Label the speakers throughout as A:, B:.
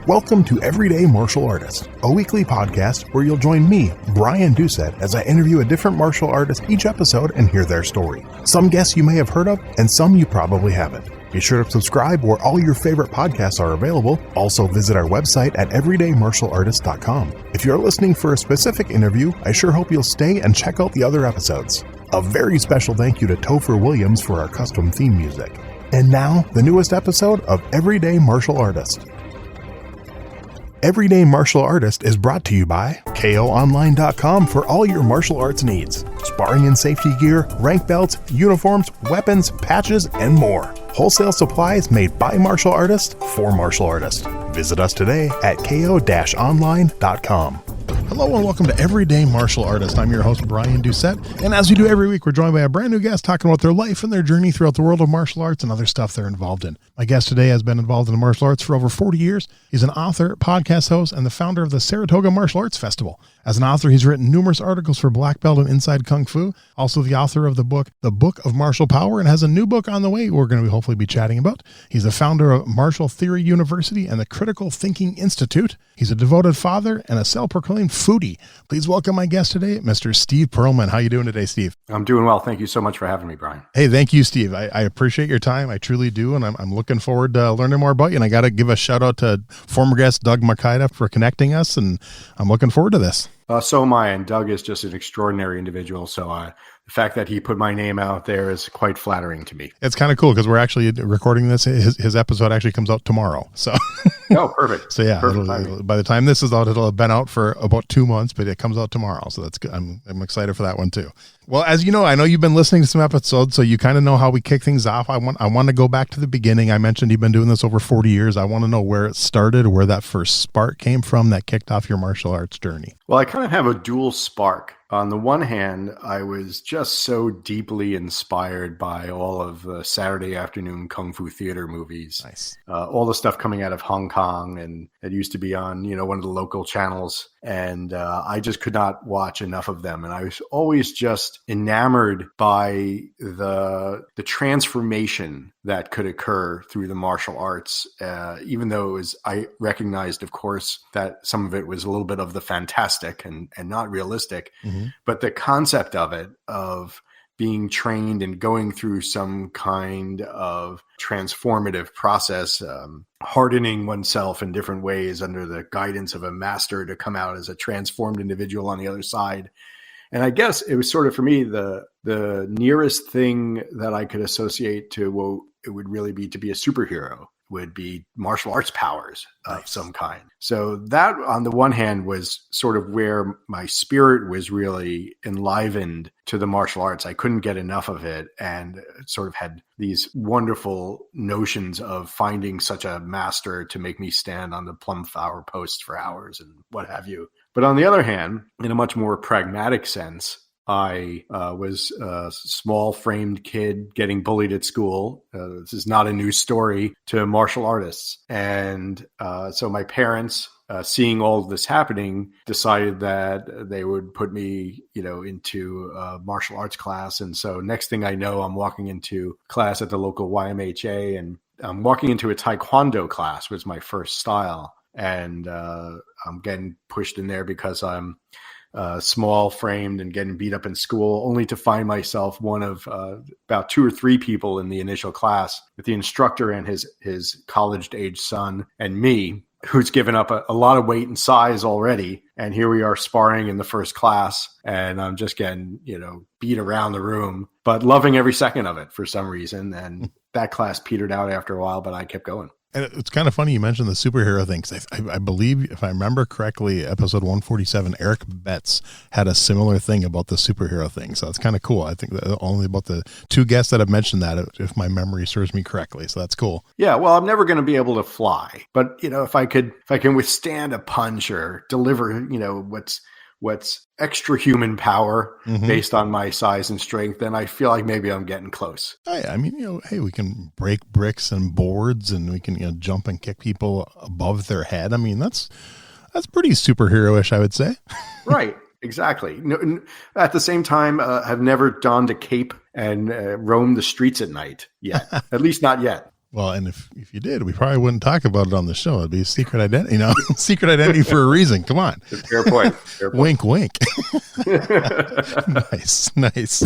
A: Welcome to Everyday Martial Artist, a weekly podcast where you'll join me, Brian Doucette, as I interview a different martial artist each episode and hear their story. Some guests you may have heard of, and some you probably haven't. Be sure to subscribe where all your favorite podcasts are available. Also visit our website at everydaymartialartist.com. If you're listening for a specific interview, I sure hope you'll stay and check out the other episodes. A very special thank you to Topher Williams for our custom theme music. And now, the newest episode of Everyday Martial Artist. Everyday Martial Artist is brought to you by KOOnline.com for all your martial arts needs. Sparring and safety gear, rank belts, uniforms, weapons, patches, and more. Wholesale supplies made by martial artists for martial artists. Visit us today at ko-online.com. Hello and welcome to Everyday Martial Artist. I'm your host, Brian Doucette, and as we do every week, we're joined by a brand new guest talking about their life and their journey throughout the world of martial arts and other stuff they're involved in. My guest today has been involved in the martial arts for over 40 years. He's an author, podcast host, and the founder of the Saratoga Martial Arts Festival. As an author, he's written numerous articles for Black Belt and Inside Kung Fu, also the author of the book, The Book of Martial Power, and has a new book on the way we're going to hopefully be chatting about. He's the founder of Martial Theory University and the Critical Thinking Institute. He's a devoted father and a self-proclaimed foodie. Please welcome my guest today, Mr. Steve Pearlman. How you doing today, Steve?
B: I'm doing well. Thank you so much for having me, Brian.
A: Hey, thank you, Steve. I appreciate your time. I truly do, and I'm looking forward to learning more about you. And I got to give a shout out to former guest Doug Makita for connecting us, and I'm looking forward to this.
B: So am I, and Doug is just an extraordinary individual. So the fact that he put my name out there is quite flattering to me.
A: It's kind of cool because we're actually recording this. His episode actually comes out tomorrow. So,
B: oh, perfect.
A: So yeah, by the time this is out, it'll have been out for about 2 months, but it comes out tomorrow. So that's good. I'm excited for that one too. Well, as you know, I know you've been listening to some episodes, so you kind of know how we kick things off. I want to go back to the beginning. I mentioned you've been doing this over 40 years. I want to know where it started, where that first spark came from that kicked off your martial arts journey.
B: Well, I kind of have a dual spark. On the one hand, I was just so deeply inspired by all of the Saturday afternoon Kung Fu theater movies.
A: Nice.
B: All the stuff coming out of Hong Kong, and it used to be on, one of the local channels. And I just could not watch enough of them. And I was always just enamored by the transformation that could occur through the martial arts, even though I recognized, of course, that some of it was a little bit of the fantastic and not realistic. Mm-hmm. But the concept of it, of being trained and going through some kind of transformative process, hardening oneself in different ways under the guidance of a master to come out as a transformed individual on the other side. And I guess it was sort of, for me, the nearest thing that I could associate to what it would really be to be a superhero would be martial arts powers of some kind. So that, on the one hand, was sort of where my spirit was really enlivened to the martial arts. I couldn't get enough of it, and sort of had these wonderful notions of finding such a master to make me stand on the plum flower post for hours and what have you. But on the other hand, in a much more pragmatic sense, I was a small-framed kid getting bullied at school. This is not a new story to martial artists. And so my parents, seeing all of this happening, decided that they would put me, into a martial arts class. And so next thing I know, I'm walking into class at the local YMHA, and I'm walking into a Taekwondo class, was my first style. And I'm getting pushed in there because I'm small framed and getting beat up in school, only to find myself one of about 2 or 3 people in the initial class, with the instructor and his college-age son and me, who's given up a lot of weight and size already. And here we are sparring in the first class, and I'm just getting, beat around the room, but loving every second of it for some reason. And that class petered out after a while, but I kept going.
A: And it's kind of funny you mentioned the superhero thing, because I believe, if I remember correctly, episode 147, Eric Betts had a similar thing about the superhero thing. So it's kind of cool. I think that only about the 2 guests that have mentioned that, if my memory serves me correctly. So that's cool.
B: Yeah, well, I'm never going to be able to fly, but if I can withstand a punch or deliver, what's extra human power based on my size and strength, then I feel like maybe I'm getting close.
A: I mean, hey, we can break bricks and boards, and we can jump and kick people above their head. I mean, that's pretty superhero-ish, I would say.
B: Right. Exactly. No, at the same time, have never donned a cape and roamed the streets at night yet. At least not yet.
A: Well, and if you did, we probably wouldn't talk about it on the show. It'd be a secret identity, secret identity for a reason. Come on.
B: Fair point. Fair point.
A: Wink, wink. Nice.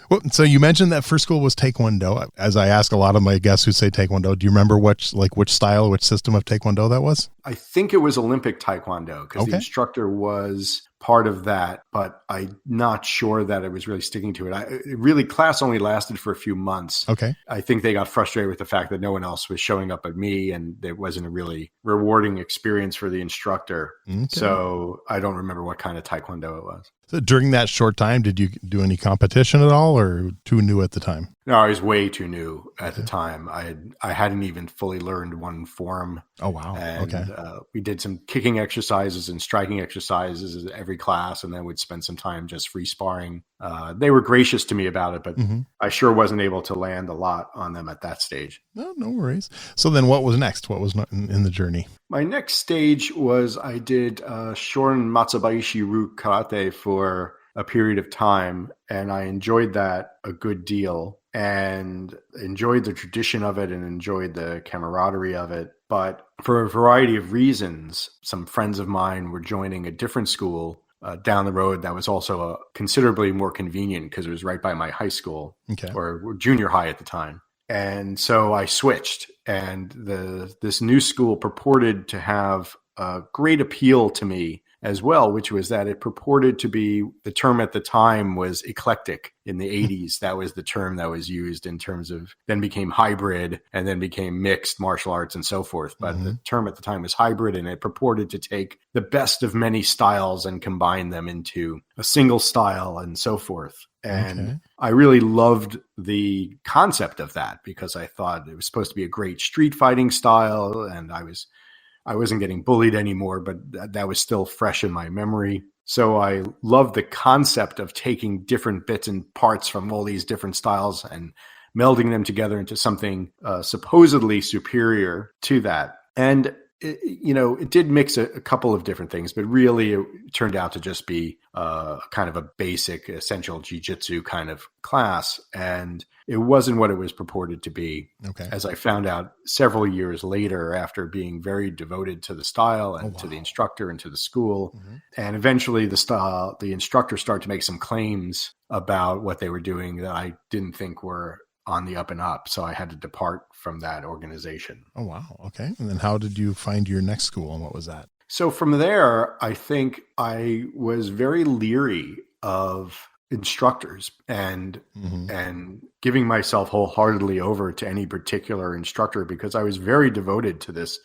A: Well, so you mentioned that first school was Taekwondo. As I ask a lot of my guests who say Taekwondo, do you remember which style, which system of Taekwondo that was?
B: I think it was Olympic Taekwondo because
A: Okay.
B: the instructor was part of that, but I'm not sure that I was really sticking to it. Class only lasted for a few months.
A: Okay.
B: I think they got frustrated with the fact that no one else was showing up at me, and it wasn't a really rewarding experience for the instructor.
A: Okay.
B: So I don't remember what kind of Taekwondo it was.
A: So during that short time, did you do any competition at all, or too new at the time?
B: No, I was way too new at the time. I hadn't even fully learned one form.
A: Oh, wow.
B: And
A: Okay.
B: we did some kicking exercises and striking exercises every class, and then we'd spend some time just free sparring. They were gracious to me about it, but I sure wasn't able to land a lot on them at that stage.
A: No worries. So then what was next? What was in the journey?
B: My next stage was I did Shorin Matsubashi Ru Karate for a period of time, and I enjoyed that a good deal and enjoyed the tradition of it and enjoyed the camaraderie of it. But for a variety of reasons, some friends of mine were joining a different school down the road that was also considerably more convenient because it was right by my high school,
A: Okay.
B: or junior high at the time. And so I switched, and this new school purported to have a great appeal to me as well, which was that it purported to be, the term at the time was eclectic in the 80s. That was the term that was used in terms of, then became hybrid and then became mixed martial arts and so forth. But the term at the time was hybrid, and it purported to take the best of many styles and combine them into a single style and so forth. And I really loved the concept of that because I thought it was supposed to be a great street fighting style, and I wasn't getting bullied anymore, but that was still fresh in my memory. So I loved the concept of taking different bits and parts from all these different styles and melding them together into something supposedly superior to that. And it did mix a couple of different things, but really it turned out to just be kind of a basic, essential jiu-jitsu kind of class. And it wasn't what it was purported to be.
A: Okay.
B: As I found out several years later, after being very devoted to the style and to the instructor and to the school. And eventually the instructor started to make some claims about what they were doing that I didn't think were on the up and up. So I had to depart from that organization.
A: Oh, wow. Okay. And then how did you find your next school, and what was that?
B: So from there, I think I was very leery of instructors and giving myself wholeheartedly over to any particular instructor because I was very devoted to this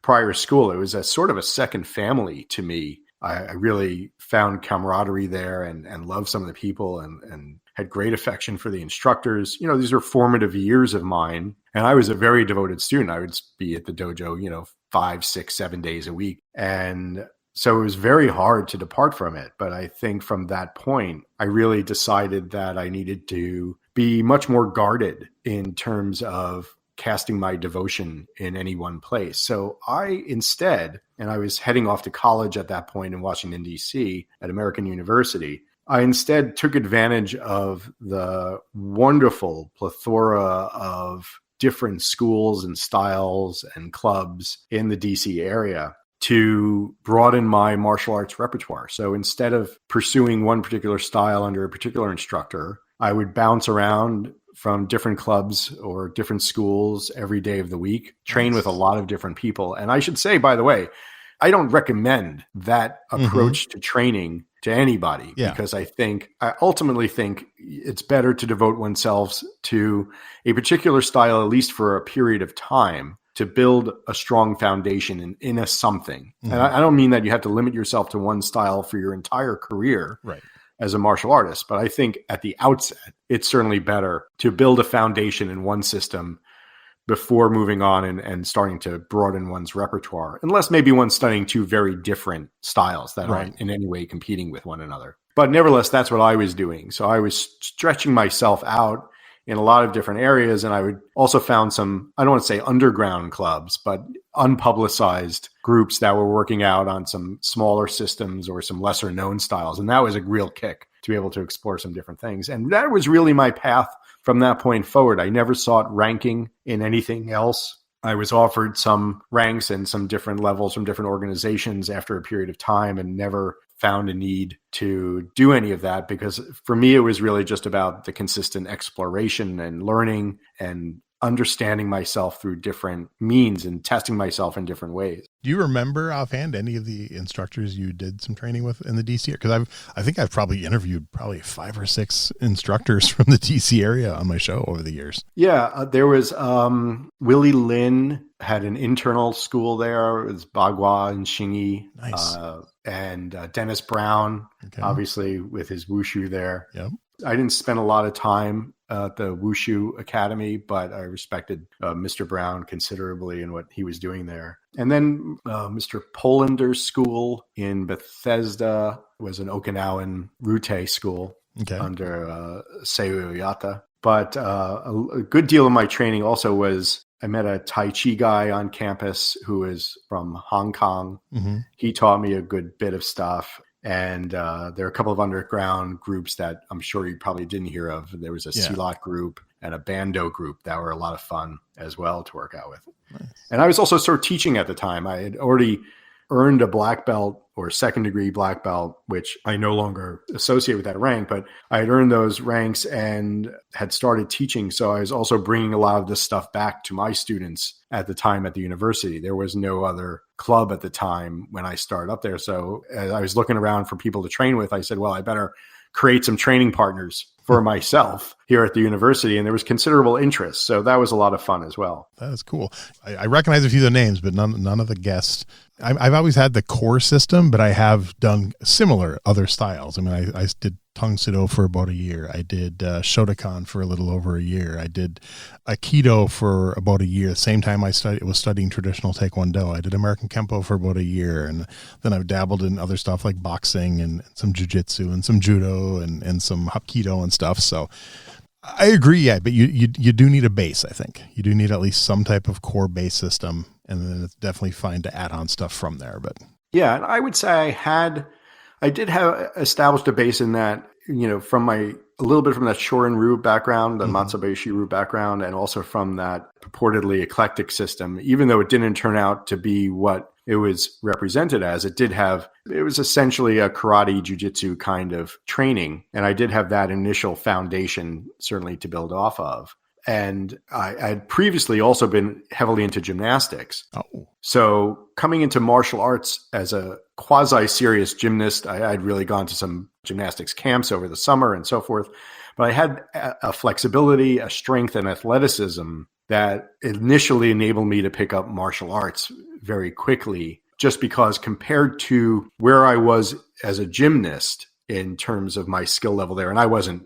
B: prior school. It was a sort of a second family to me. I really found camaraderie there and loved some of the people and had great affection for the instructors. These are formative years of mine, and I was a very devoted student. I would be at the dojo, 5, 6, 7 days a week. And so it was very hard to depart from it. But I think from that point, I really decided that I needed to be much more guarded in terms of casting my devotion in any one place. So I instead, and I was heading off to college at that point in Washington, D.C. at American University, I instead took advantage of the wonderful plethora of different schools and styles and clubs in the DC area to broaden my martial arts repertoire. So instead of pursuing one particular style under a particular instructor, I would bounce around from different clubs or different schools every day of the week, train with a lot of different people. And I should say, by the way, I don't recommend that approach to training to anybody because I ultimately think it's better to devote oneself to a particular style, at least for a period of time, to build a strong foundation in a something. And I don't mean that you have to limit yourself to one style for your entire career as a martial artist, but I think at the outset, it's certainly better to build a foundation in one system before moving on and starting to broaden one's repertoire, unless maybe one's studying two very different styles that aren't in any way competing with one another. But nevertheless, that's what I was doing. So I was stretching myself out in a lot of different areas. And I would also found some, I don't want to say underground clubs, but unpublicized groups that were working out on some smaller systems or some lesser known styles. And that was a real kick to be able to explore some different things. And that was really my path from that point forward, I never sought ranking in anything else. I was offered some ranks and some different levels from different organizations after a period of time and never found a need to do any of that, because for me, it was really just about the consistent exploration and learning and understanding myself through different means and testing myself in different ways.
A: Do you remember offhand any of the instructors you did some training with in the DC? Because I think I've probably interviewed 5 or 6 instructors from the DC area on my show over the years.
B: Yeah, there was Willie Lin had an internal school there. It was Bagua and Shingy.
A: Nice.
B: And Dennis Brown, obviously with his wushu there.
A: Yep.
B: I didn't spend a lot of time at the Wushu Academy, but I respected Mr. Brown considerably in what he was doing there. And then Mr. Polander's school in Bethesda was an Okinawan Rute school under Seiyu Yata. But a good deal of my training also was, I met a Tai Chi guy on campus who is from Hong Kong. Mm-hmm. He taught me a good bit of stuff. And there are a couple of underground groups that I'm sure you probably didn't hear of. There was a Silat group and a Bando group that were a lot of fun as well to work out with. Nice. And I was also sort of teaching at the time. I had already earned a black belt or second degree black belt, which I no longer associate with that rank, but I had earned those ranks and had started teaching. So I was also bringing a lot of this stuff back to my students at the time at the university. There was no other club at the time when I started up there. So as I was looking around for people to train with, I said, well, I better create some training partners for myself here at the university. And there was considerable interest. So that was a lot of fun as well.
A: That is cool. I recognize a few of the names, but none of the guests. I've always had the core system, but I have done similar other styles. I mean, I did Tang Soo for about a year. I did Shotokan for a little over a year. I did Aikido for about a year. The same time I was studying traditional Taekwondo. I did American Kempo for about a year. And then I've dabbled in other stuff like boxing and some jiu-jitsu and some judo and some Hapkido and stuff. So I agree. Yeah, but you do need a base, I think. You do need at least some type of core base system. And then it's definitely fine to add on stuff from there. But
B: yeah, and I would say I did have established a base in that, from a little bit from that Shorin-ryu background, the Matsubashi-ryu background, and also from that purportedly eclectic system. Even though it didn't turn out to be what it was represented as, it was essentially a karate jiu-jitsu kind of training. And I did have that initial foundation certainly to build off of. And I had previously also been heavily into gymnastics. Oh. So coming into martial arts as a quasi-serious gymnast, I'd really gone to some gymnastics camps over the summer and so forth. But I had a flexibility, a strength, and athleticism that initially enabled me to pick up martial arts very quickly, just because compared to where I was as a gymnast in terms of my skill level there, and I wasn't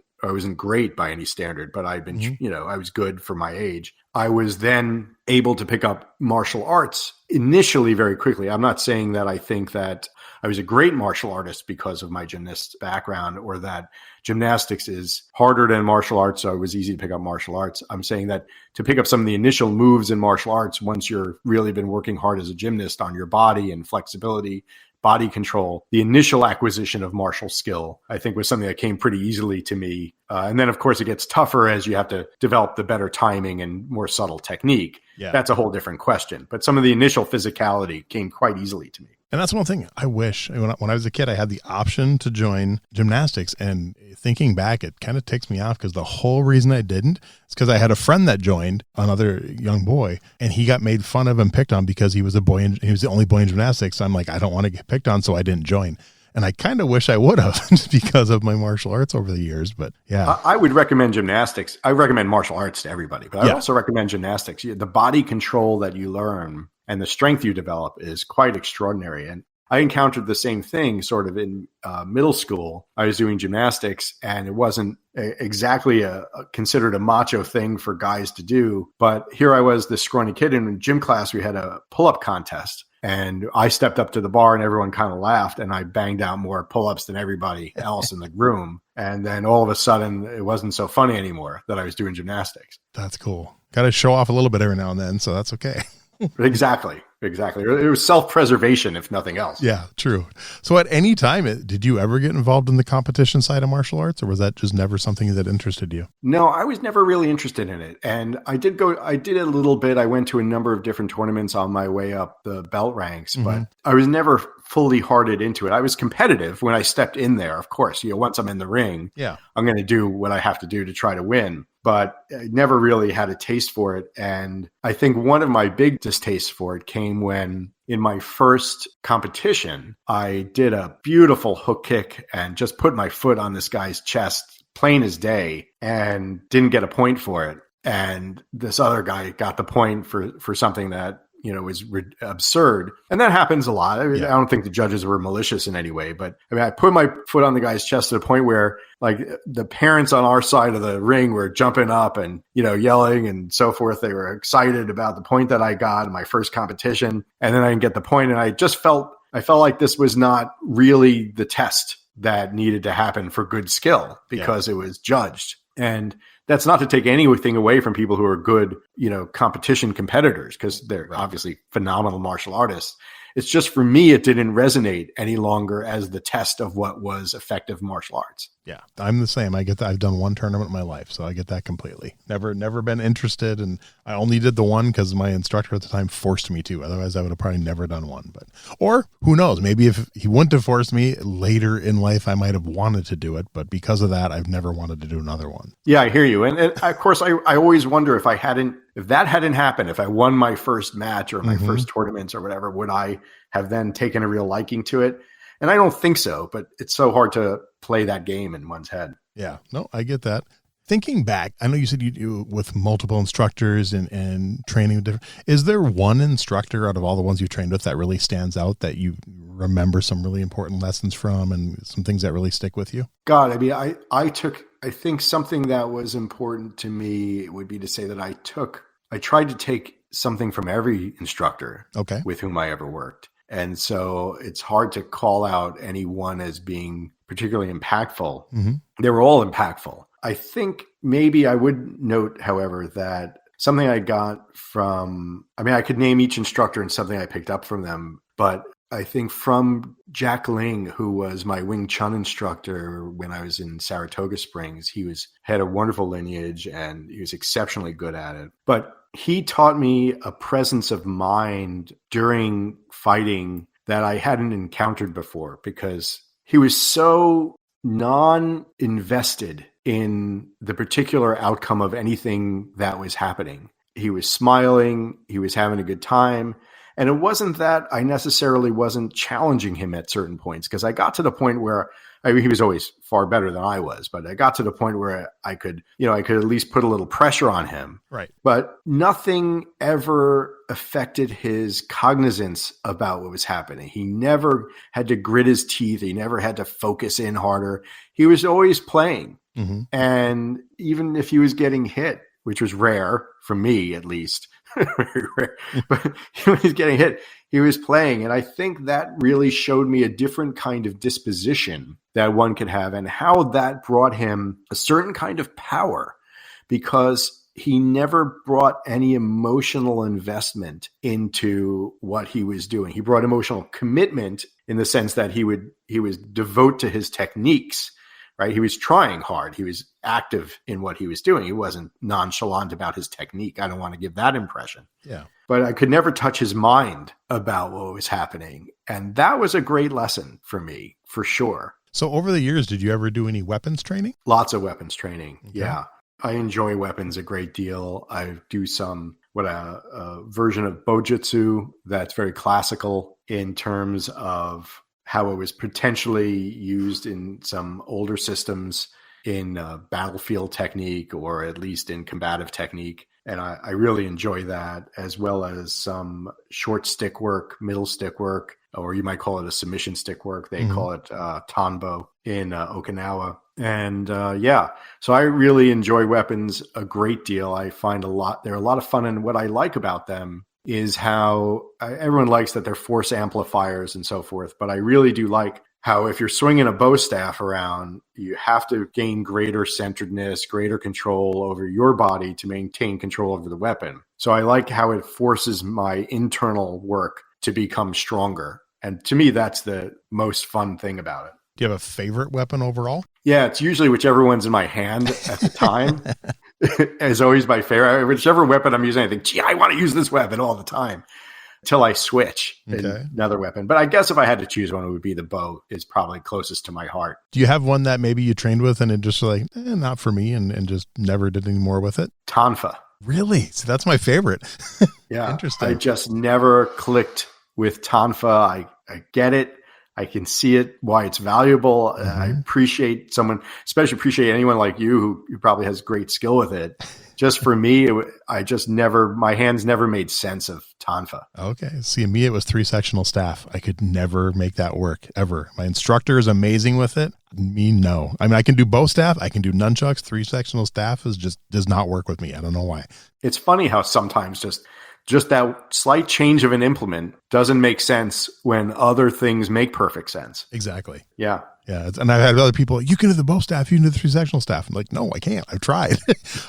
B: great by any standard, but I'd been, I was good for my age. I was then able to pick up martial arts initially very quickly. I'm not saying that I think that I was a great martial artist because of my gymnast background, or that gymnastics is harder than martial arts, so it was easy to pick up martial arts. I'm saying that to pick up some of the initial moves in martial arts, once you're really been working hard as a gymnast on your body and flexibility, body control, the initial acquisition of martial skill, I think, was something that came pretty easily to me. And then, of course, it gets tougher as you have to develop the better timing and more subtle technique. Yeah. That's a whole different question. But some of the initial physicality came quite easily to me.
A: And that's one thing I wish, when I was a kid, I had the option to join gymnastics. And thinking back, it kind of takes me off, because the whole reason I didn't is because I had a friend that joined, another young boy, and he got made fun of and picked on because he was a boy and he was the only boy in gymnastics. So I'm like, I don't want to get picked on, so I didn't join. And I kind of wish I would have, just because of my martial arts over the years. But yeah,
B: I would recommend gymnastics. I recommend martial arts to everybody, but I also recommend gymnastics. The body control that you learn and the strength you develop is quite extraordinary. And I encountered the same thing sort of in middle school. I was doing gymnastics, and it wasn't exactly considered a macho thing for guys to do. But here I was, this scrawny kid, and in gym class, we had a pull-up contest. And I stepped up to the bar, and everyone kind of laughed, and I banged out more pull-ups than everybody else in the room. And then all of a sudden, it wasn't so funny anymore that I was doing gymnastics.
A: That's cool. Got to show off a little bit every now and then, so that's okay.
B: Exactly. Exactly. It was self-preservation, if nothing else.
A: Yeah, true. So at any time, did you ever get involved in the competition side of martial arts, or was that just never something that interested you?
B: No, I was never really interested in it. And I did a little bit. I went to a number of different tournaments on my way up the belt ranks, but I was never fully hearted into it. I was competitive when I stepped in there. Of course, once I'm in the ring, I'm going to do what I have to do to try to win. But I never really had a taste for it. And I think one of my big distastes for it came when in my first competition, I did a beautiful hook kick and just put my foot on this guy's chest, plain as day, and didn't get a point for it. And this other guy got the point for something that was absurd. And that happens a lot. I don't think the judges were malicious in any way, but I put my foot on the guy's chest to the point where like the parents on our side of the ring were jumping up and, yelling and so forth. They were excited about the point that I got in my first competition. And then I didn't get the point. And I felt like this was not really the test that needed to happen for good skill because it was judged. And that's not to take anything away from people who are good, competition competitors, because they're obviously phenomenal martial artists. It's just for me, it didn't resonate any longer as the test of what was effective martial arts. Yeah,
A: I'm the same. I get that. I've done one tournament in my life, so I get that completely. Never been interested, and I only did the one because my instructor at the time forced me to. Otherwise, I would have probably never done one. Or who knows? Maybe if he wouldn't have forced me later in life, I might have wanted to do it. But because of that, I've never wanted to do another one.
B: Yeah, I hear you. And of course, I always wonder if that hadn't happened, if I won my first match or my first tournaments or whatever, would I have then taken a real liking to it? And I don't think so, but it's so hard to play that game in one's head.
A: Yeah, no, I get that. Thinking back, I know you said you do with multiple instructors and training with different. Is there one instructor out of all the ones you trained with that really stands out that you remember some really important lessons from and some things that really stick with you?
B: God, I think something that was important to me would be to say that I tried to take something from every instructor with whom I ever worked. And so it's hard to call out anyone as being particularly impactful. They were all impactful. I think maybe I would note, however, that something I got from, I could name each instructor and something I picked up from them, but I think from Jack Ling, who was my Wing Chun instructor when I was in Saratoga Springs, had a wonderful lineage and he was exceptionally good at it. But he taught me a presence of mind during fighting that I hadn't encountered before, because he was so non-invested in the particular outcome of anything that was happening. He was smiling, he was having a good time. And it wasn't that I necessarily wasn't challenging him at certain points, because I got to the point where he was always far better than I was, but I got to the point where I could at least put a little pressure on him.
A: Right.
B: But nothing ever affected his cognizance about what was happening. He never had to grit his teeth. He never had to focus in harder. He was always playing. And even if he was getting hit, which was rare for me, at least, very rare, but he was getting hit, he was playing. And I think that really showed me a different kind of disposition that one could have, and how that brought him a certain kind of power, because he never brought any emotional investment into what he was doing. He brought emotional commitment in the sense that he would devote to his techniques. Right. He was trying hard. He was active in what he was doing. He wasn't nonchalant about his technique. I don't want to give that impression.
A: Yeah.
B: But I could never touch his mind about what was happening. And that was a great lesson for me, for sure.
A: So over the years, did you ever do any weapons training?
B: Lots of weapons training. Okay. Yeah. I enjoy weapons a great deal. I do some a version of Bojutsu that's very classical in terms of how it was potentially used in some older systems in battlefield technique, or at least in combative technique. And I really enjoy that, as well as some short stick work, middle stick work, or you might call it a submission stick work. They call it Tanbo in Okinawa. And so I really enjoy weapons a great deal. I find they're a lot of fun. And what I like about them is how everyone likes that they're force amplifiers and so forth. But I really do like how if you're swinging a bow staff around, you have to gain greater centeredness, greater control over your body to maintain control over the weapon. So I like how it forces my internal work to become stronger. And to me, that's the most fun thing about it.
A: Do you have a favorite weapon overall?
B: Yeah, it's usually whichever one's in my hand at the time is always my favorite. Whichever weapon I'm using, I think, gee, I want to use this weapon all the time until I switch another weapon. But I guess if I had to choose one, it would be the bow is probably closest to my heart.
A: Do you have one that maybe you trained with and it just like, not for me and just never did any more with it?
B: Tonfa.
A: Really? So that's my favorite.
B: Yeah.
A: Interesting.
B: I just never clicked with Tonfa. I get it. I can see it, why it's valuable. I appreciate someone, especially appreciate anyone like you who probably has great skill with it. Just for me, my hands never made sense of Tonfa.
A: Okay. See, me, it was 3-sectional staff. I could never make that work ever. My instructor is amazing with it. Me, no. I mean, I can do bow staff. I can do nunchucks. 3-sectional staff does not work with me. I don't know why.
B: It's funny how sometimes just that slight change of an implement doesn't make sense when other things make perfect sense.
A: Exactly.
B: Yeah.
A: Yeah. And I've had other people, you can do the bow staff, you can do the 3-sectional staff. I'm like, no, I can't. I've tried.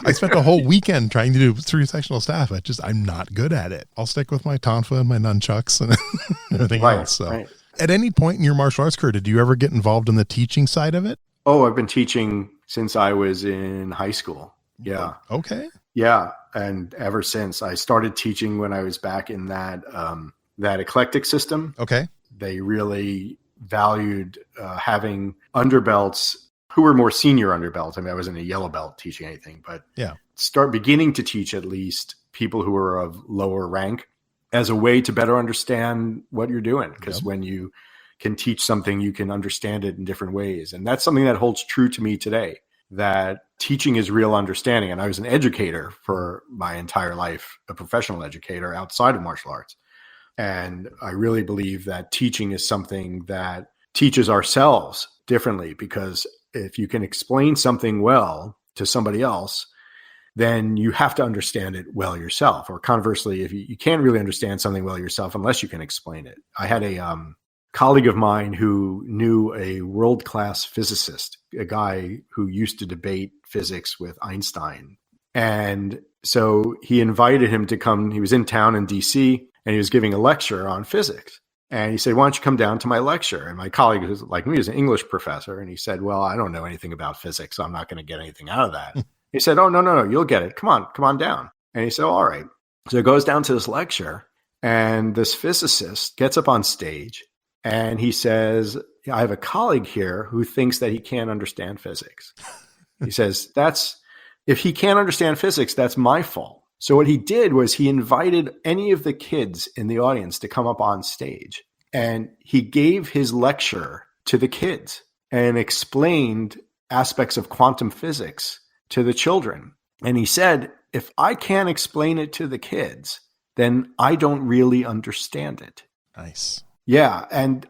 A: I spent the whole weekend trying to do 3-sectional staff. I'm not good at it. I'll stick with my tonfa and my nunchucks and everything else. So at any point in your martial arts career, did you ever get involved in the teaching side of it?
B: Oh, I've been teaching since I was in high school. Yeah.
A: Okay.
B: Yeah. And ever since I started teaching when I was back in that eclectic system.
A: Okay.
B: They really valued having underbelts who were more senior underbelts. I mean, I wasn't a yellow belt teaching anything, but start beginning to teach at least people who are of lower rank as a way to better understand what you're doing. Because when you can teach something, you can understand it in different ways. And that's something that holds true to me today, that teaching is real understanding. And I was an educator for my entire life, a professional educator outside of martial arts. And I really believe that teaching is something that teaches ourselves differently, because if you can explain something well to somebody else, then you have to understand it well yourself. Or conversely, if you can't really understand something well yourself unless you can explain it. I had a colleague of mine who knew a world-class physicist, a guy who used to debate physics with Einstein. And so he invited him to come. He was in town in DC and he was giving a lecture on physics. And he said, why don't you come down to my lecture? And my colleague, who's like me, is an English professor. And he said, well, I don't know anything about physics, so I'm not going to get anything out of that. He said, oh, no, you'll get it. Come on down. And he said, all right. So he goes down to this lecture, and this physicist gets up on stage and he says, I have a colleague here who thinks that he can't understand physics. He says, if he can't understand physics, that's my fault. So what he did was he invited any of the kids in the audience to come up on stage, and he gave his lecture to the kids and explained aspects of quantum physics to the children. And he said, if I can't explain it to the kids, then I don't really understand it.
A: Nice. Yeah.
B: And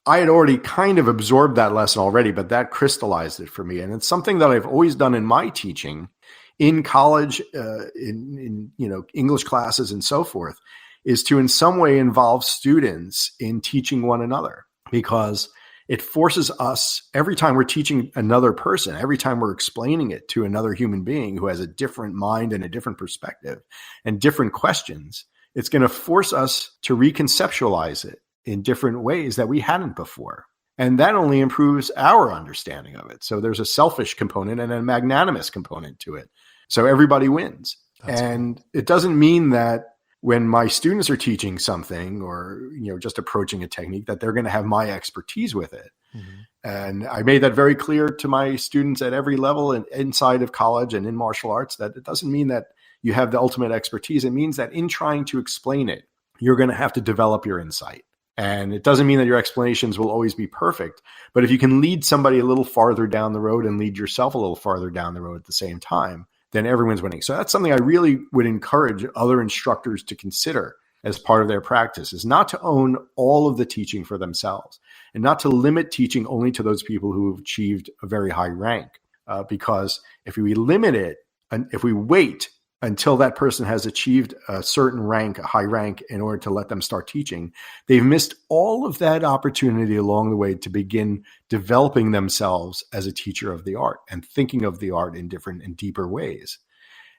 B: I had already kind of absorbed that lesson already, but that crystallized it for me. And it's something that I've always done in my teaching in college, in English classes and so forth, is to in some way involve students in teaching one another, because it forces us, every time we're teaching another person, every time we're explaining it to another human being who has a different mind and a different perspective and different questions, it's going to force us to reconceptualize it in different ways that we hadn't before. And that only improves our understanding of it. So there's a selfish component and a magnanimous component to it. So everybody wins. And it doesn't mean that when my students are teaching something or, just approaching a technique, that they're going to have my expertise with it. Mm-hmm. And I made that very clear to my students at every level and inside of college and in martial arts, that it doesn't mean that you have the ultimate expertise. It means that in trying to explain it, you're going to have to develop your insight. And it doesn't mean that your explanations will always be perfect, but if you can lead somebody a little farther down the road and lead yourself a little farther down the road at the same time, then everyone's winning. So that's something I really would encourage other instructors to consider as part of their practice, is not to own all of the teaching for themselves and not to limit teaching only to those people who have achieved a very high rank. Because if we limit it and if we wait until that person has achieved a certain rank, a high rank, in order to let them start teaching, they've missed all of that opportunity along the way to begin developing themselves as a teacher of the art and thinking of the art in different and deeper ways.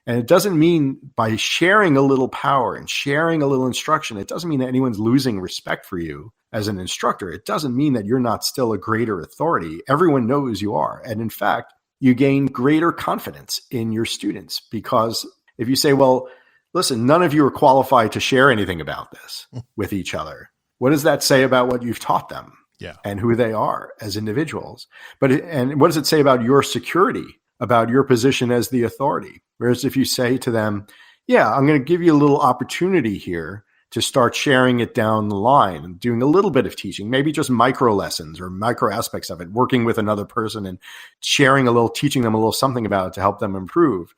B: And it doesn't mean by sharing a little power and sharing a little instruction, it doesn't mean that anyone's losing respect for you as an instructor. It doesn't mean that you're not still a greater authority. Everyone knows you are. And in fact, you gain greater confidence in your students, because if you say, well, listen, none of you are qualified to share anything about this with each other, what does that say about what you've taught them?
A: Yeah.
B: And who they are as individuals? And what does it say about your security, about your position as the authority? Whereas if you say to them, yeah, I'm going to give you a little opportunity here to start sharing it down the line and doing a little bit of teaching, maybe just micro lessons or micro aspects of it, working with another person and sharing a little, teaching them a little something about it to help them improve.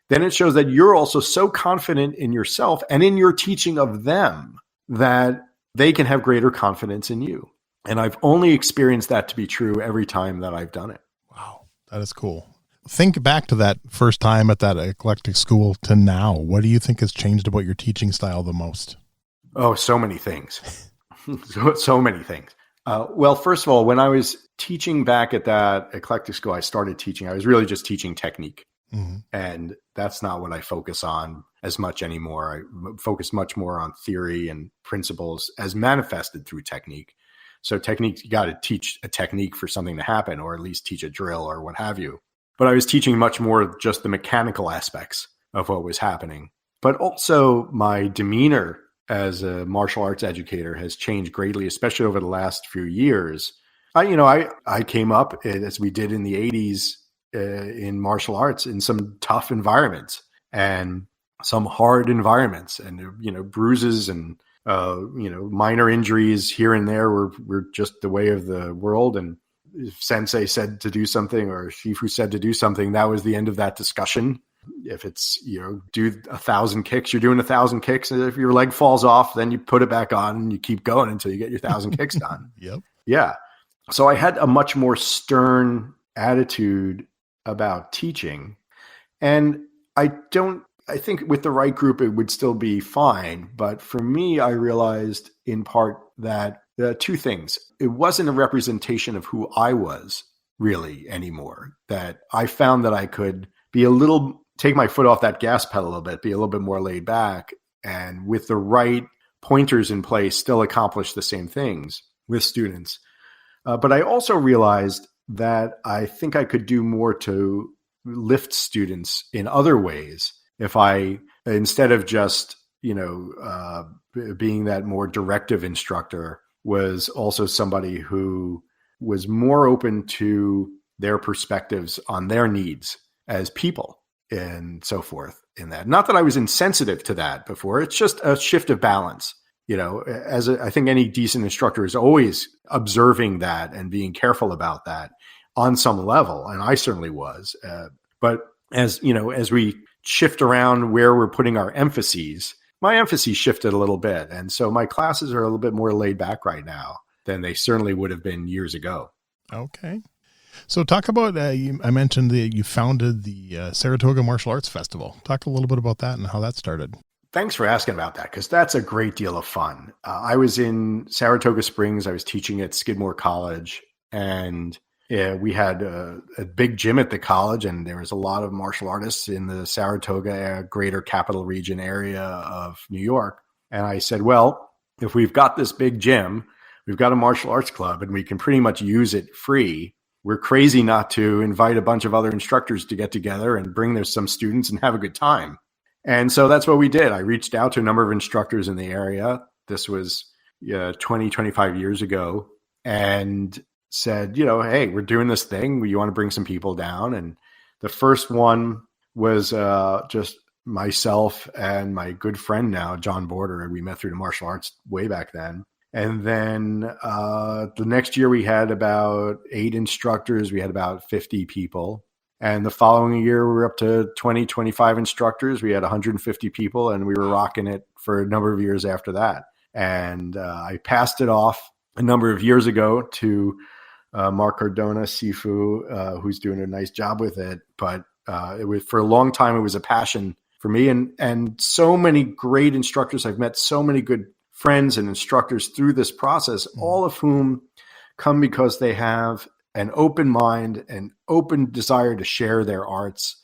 B: Then it shows that you're also so confident in yourself and in your teaching of them that they can have greater confidence in you. And I've only experienced that to be true every time that I've done it.
A: Wow, that is cool. Think back to that first time at that eclectic school to now. What do you think has changed about your teaching style the most?
B: Oh, so many things. so many things. Well, first of all, when I was teaching back at that eclectic school, I started teaching. I was really just teaching technique. Mm-hmm. And that's not what I focus on as much anymore. I focus much more on theory and principles as manifested through technique. So technique, you got to teach a technique for something to happen, or at least teach a drill or what have you. But I was teaching much more just the mechanical aspects of what was happening. But also my demeanor as a martial arts educator has changed greatly, especially over the last few years. I came up, as we did in the 80s, in martial arts in some tough environments and some hard environments, and bruises and minor injuries here and there were just the way of the world. And if sensei said to do something or shifu said to do something, that was the end of that discussion. If it's, do 1,000 kicks, you're doing 1,000 kicks. And if your leg falls off, then you put it back on and you keep going until you get your 1,000 kicks done.
A: Yep.
B: Yeah. So I had a much more stern attitude about teaching. And I think with the right group, it would still be fine. But for me, I realized in part that two things. It wasn't a representation of who I was really anymore, that I found that I could take my foot off that gas pedal a little bit, be a little bit more laid back, and with the right pointers in place, still accomplish the same things with students. But I also realized that I think I could do more to lift students in other ways if I, instead of just, being that more directive instructor, was also somebody who was more open to their perspectives on their needs as people and so forth in that. Not that I was insensitive to that before. It's just a shift of balance. I think any decent instructor is always observing that and being careful about that on some level. And I certainly was. But as we shift around where we're putting our emphases, my emphasis shifted a little bit. And so my classes are a little bit more laid back right now than they certainly would have been years ago.
A: Okay. So talk about, I mentioned that you founded the Saratoga Martial Arts Festival. Talk a little bit about that and how that started. Thanks
B: for asking about that, because that's a great deal of fun. I was in Saratoga Springs. I was teaching at Skidmore College, and we had a big gym at the college, and there was a lot of martial artists in the Saratoga greater capital region area of New York. And I said, well, if we've got this big gym, we've got a martial arts club, and we can pretty much use it free. We're crazy not to invite a bunch of other instructors to get together and bring some students and have a good time. And so that's what we did. I reached out to a number of instructors in the area. This was 20, 25 years ago, and said, hey, we're doing this thing. You want to bring some people down? And the first one was just myself and my good friend now, John Border. We met through the martial arts way back then. And then the next year we had about 8 instructors. We had about 50 people. And the following year we were up to 20, 25 instructors. We had 150 people, and we were rocking it for a number of years after that. And I passed it off a number of years ago to Mark Cardona, Sifu, who's doing a nice job with it. But it was, for a long time, it was a passion for me. And so many great instructors. I've met so many good friends and instructors through this process, all of whom come because they have an open mind, an open desire to share their arts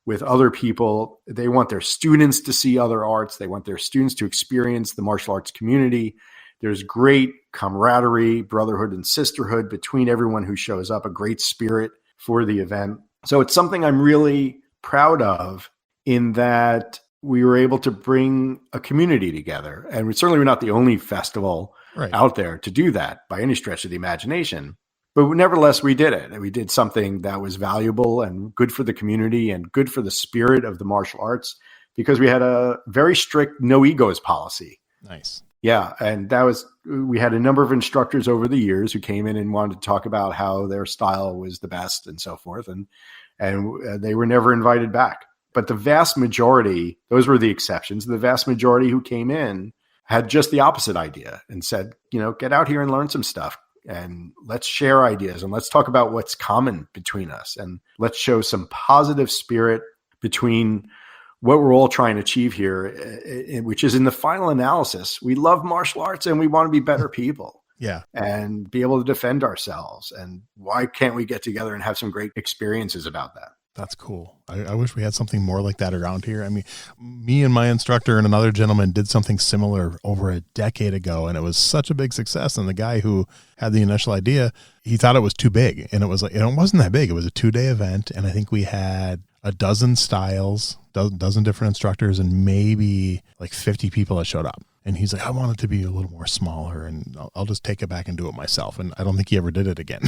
B: with other people. They want their students to see other arts. They want their students to experience the martial arts community. There's great camaraderie, brotherhood, and sisterhood between everyone who shows up, a great spirit for the event. So it's something I'm really proud of, in that we were able to bring a community together. And we're not the only festival out there to do that by any stretch of the imagination. But nevertheless, we did it. And we did something that was valuable and good for the community and good for the spirit of the martial arts, because we had a very strict no egos policy.
C: Nice.
B: Yeah. And we had a number of instructors over the years who came in and wanted to talk about how their style was the best and so forth. And they were never invited back. But the vast majority, those were the exceptions. The vast majority who came in had just the opposite idea and said, get out here and learn some stuff, and let's share ideas, and let's talk about what's common between us, and let's show some positive spirit between what we're all trying to achieve here, which is, in the final analysis, we love martial arts and we want to be better people.
C: Yeah.
B: And be able to defend ourselves. And why can't we get together and have some great experiences about that?
C: That's cool. I wish we had something more like that around here. I mean, me and my instructor and another gentleman did something similar over a decade ago, and it was such a big success. And the guy who had the initial idea, he thought it was too big, and it wasn't that big. It was a 2-day event, and I think we had a dozen styles, dozen different instructors, and maybe like 50 people that showed up. And he's like, I want it to be a little more smaller, and I'll just take it back and do it myself. And I don't think he ever did it again,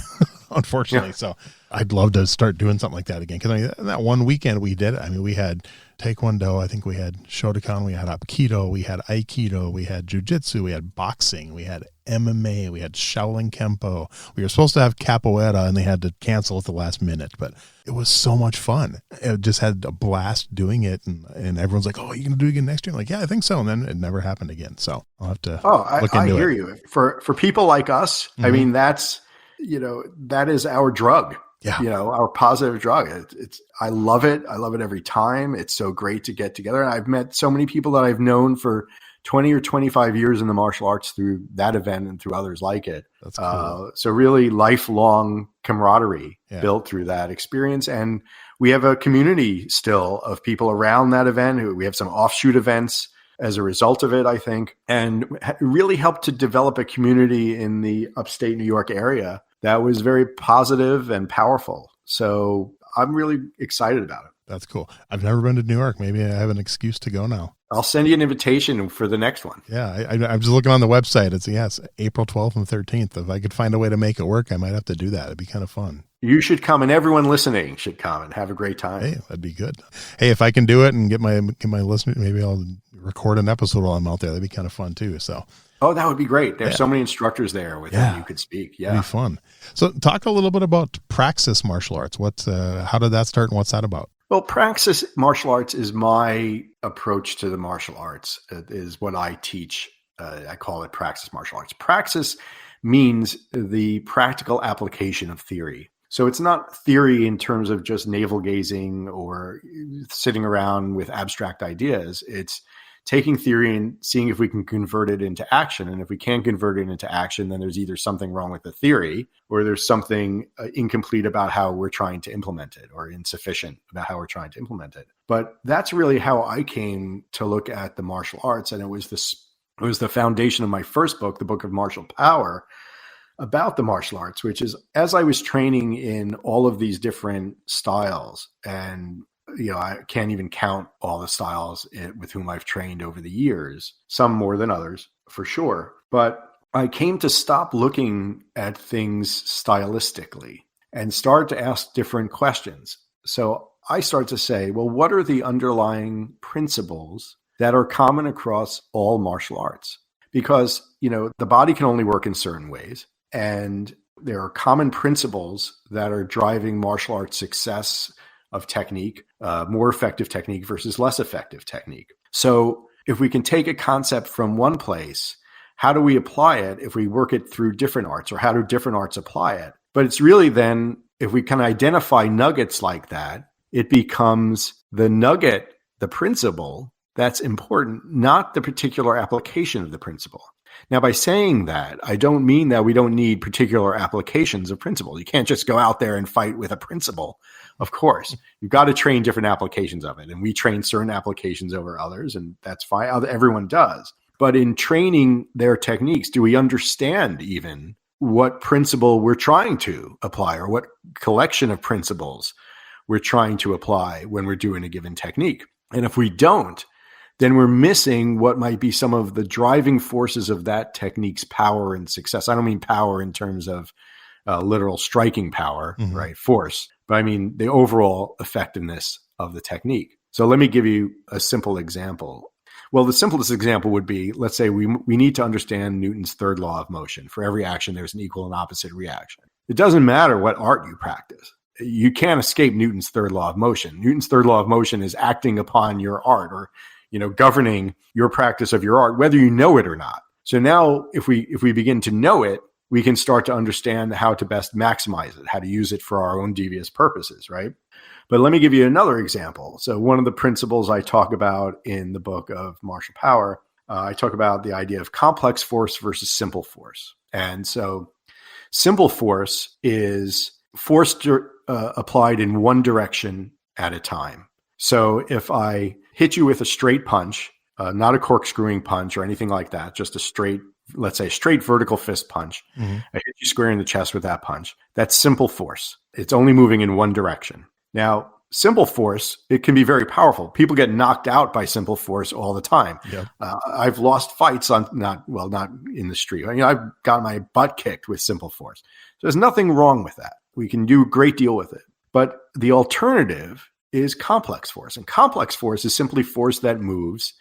C: unfortunately. Yeah. So I'd love to start doing something like that again. Because that one weekend we did it. We had Taekwondo, I think we had Shotokan, we had Aikido, we had Aikido, we had Jiu-Jitsu, we had boxing, we had MMA, we had Shaolin Kempo. We were supposed to have Capoeira, and they had to cancel at the last minute. But it was so much fun. It just had a blast doing it. And everyone's like, oh, are you going to do it again next year? I'm like, yeah, I think so. And then it never happened again. So I'll have to look into it. I hear you.
B: For people like us, mm-hmm. That's, that is our drug.
C: Yeah.
B: Our positive drug. I love it. I love it every time. It's so great to get together. And I've met so many people that I've known for 20 or 25 years in the martial arts through that event and through others like it.
C: That's cool.
B: So really lifelong camaraderie built through that experience. And we have a community still of people around that event. We have some offshoot events as a result of it, I think, and really helped to develop a community in the upstate New York area that was very positive and powerful. So I'm really excited about it.
C: That's cool. I've never been to New York. Maybe I have an excuse to go now.
B: I'll send you an invitation for the next one.
C: Yeah, I'm just looking on the website. It's April 12th and 13th. If I could find a way to make it work, I might have to do that. It'd be kind of fun.
B: You should come, and everyone listening should come and have a great time.
C: Hey, that'd be good. Hey, if I can do it and get my listeners, maybe I'll record an episode while I'm out there. That'd be kind of fun too. So.
B: Oh, that would be great. There's so many instructors there with whom you could speak. Yeah.
C: It'd be fun. So talk a little bit about Praxis Martial Arts. How did that start and what's that about?
B: Well, Praxis Martial Arts is my approach to the martial arts. It is what I teach. I call it Praxis Martial Arts. Praxis means the practical application of theory. So it's not theory in terms of just navel gazing or sitting around with abstract ideas. It's taking theory and seeing if we can convert it into action. And if we can't convert it into action, then there's either something wrong with the theory or there's something incomplete about how we're trying to implement it, or insufficient about how we're trying to implement it. But that's really how I came to look at the martial arts. And it was the foundation of my first book, the Book of Martial Power, about the martial arts, which is, as I was training in all of these different styles, and I can't even count all the styles with whom I've trained over the years, some more than others, for sure. But I came to stop looking at things stylistically and start to ask different questions. So I start to say, well, what are the underlying principles that are common across all martial arts? Because, the body can only work in certain ways. And there are common principles that are driving martial arts success of technique, more effective technique versus less effective technique. So if we can take a concept from one place, how do we apply it if we work it through different arts, or how do different arts apply it? But it's really then, if we can identify nuggets like that, it becomes the nugget the principle that's important, not the particular application of the principle. Now, by saying that, I don't mean that we don't need particular applications of principle. You can't just go out there and fight with a principle. Of course, you've got to train different applications of it. And we train certain applications over others, and that's fine. Everyone does. But in training their techniques, do we understand even what principle we're trying to apply, or what collection of principles we're trying to apply when we're doing a given technique? And if we don't, then we're missing what might be some of the driving forces of that technique's power and success. I don't mean power in terms of literal striking power, right? Force, but I mean the overall effectiveness of the technique. So let me give you a simple example. Well, the simplest example would be, let's say we need to understand Newton's third law of motion. For every action, there's an equal and opposite reaction. It doesn't matter what art you practice. You can't escape Newton's third law of motion. Newton's third law of motion is acting upon your art, or governing your practice of your art, whether you know it or not. So now if we begin to know it, we can start to understand how to best maximize it, how to use it for our own devious purposes, right? But let me give you another example. So one of the principles I talk about in the book of Martial Power, I talk about the idea of complex force versus simple force. And so simple force is force applied in one direction at a time. So if I hit you with a straight punch, not a corkscrewing punch or anything like that, just a straight, let's say straight vertical fist punch. I hit you square in the chest with that punch. That's simple force. It's only moving in one direction. Now, simple force, it can be very powerful. People get knocked out by simple force all the time. Yep. I've lost fights not in the street. I've got my butt kicked with simple force. So there's nothing wrong with that. We can do a great deal with it. But the alternative is complex force. And complex force is simply force that moves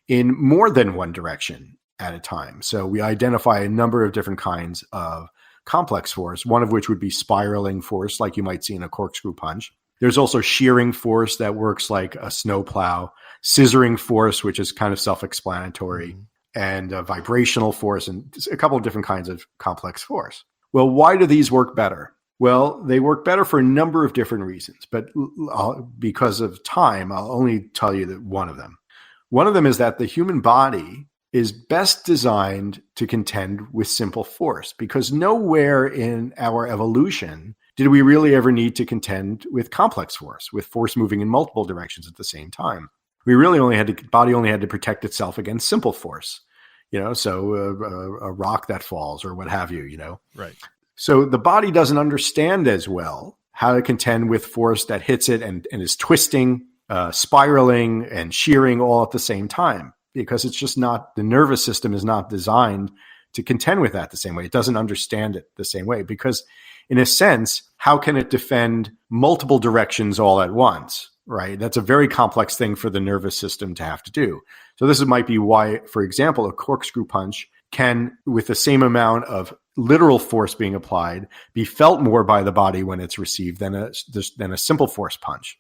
B: in more than one direction at a time. So we identify a number of different kinds of complex force, one of which would be spiraling force, like you might see in a corkscrew punch. There's also shearing force that works like a snowplow, scissoring force, which is kind of self-explanatory, and vibrational force, and a couple of different kinds of complex force. Well, why do these work better? Well, they work better for a number of different reasons, but because of time, I'll only tell you that one of them. One of them is that the human body is best designed to contend with simple force, because nowhere in our evolution did we really ever need to contend with complex force, with force moving in multiple directions at the same time. We really body only had to protect itself against simple force, so a rock that falls or what have you, Right. So the body doesn't understand as well how to contend with force that hits it and is twisting, spiraling, and shearing all at the same time, because it's just not, the nervous system is not designed to contend with that the same way. It doesn't understand it the same way, because in a sense, how can it defend multiple directions all at once, right? That's a very complex thing for the nervous system to have to do. So this might be why, for example, a corkscrew punch can, with the same amount of literal force being applied, be felt more by the body when it's received than a simple force punch.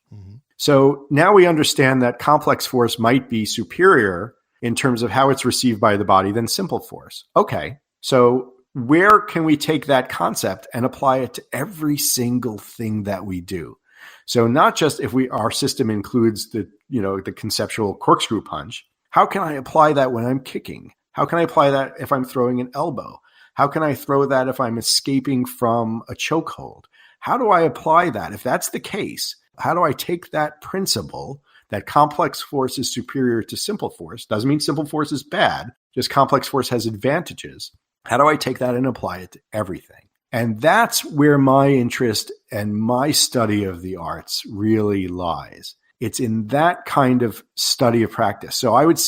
B: So now we understand that complex force might be superior in terms of how it's received by the body than simple force. Okay, so where can we take that concept and apply it to every single thing that we do? So not just if our system includes the conceptual corkscrew punch, how can I apply that when I'm kicking? How can I apply that if I'm throwing an elbow? How can I throw that if I'm escaping from a chokehold? How do I apply that? If that's the case, how do I take that principle that complex force is superior to simple force? Doesn't mean simple force is bad, just complex force has advantages. How do I take that and apply it to everything? And that's where my interest and my study of the arts really lies. It's in that kind of study of practice. So I would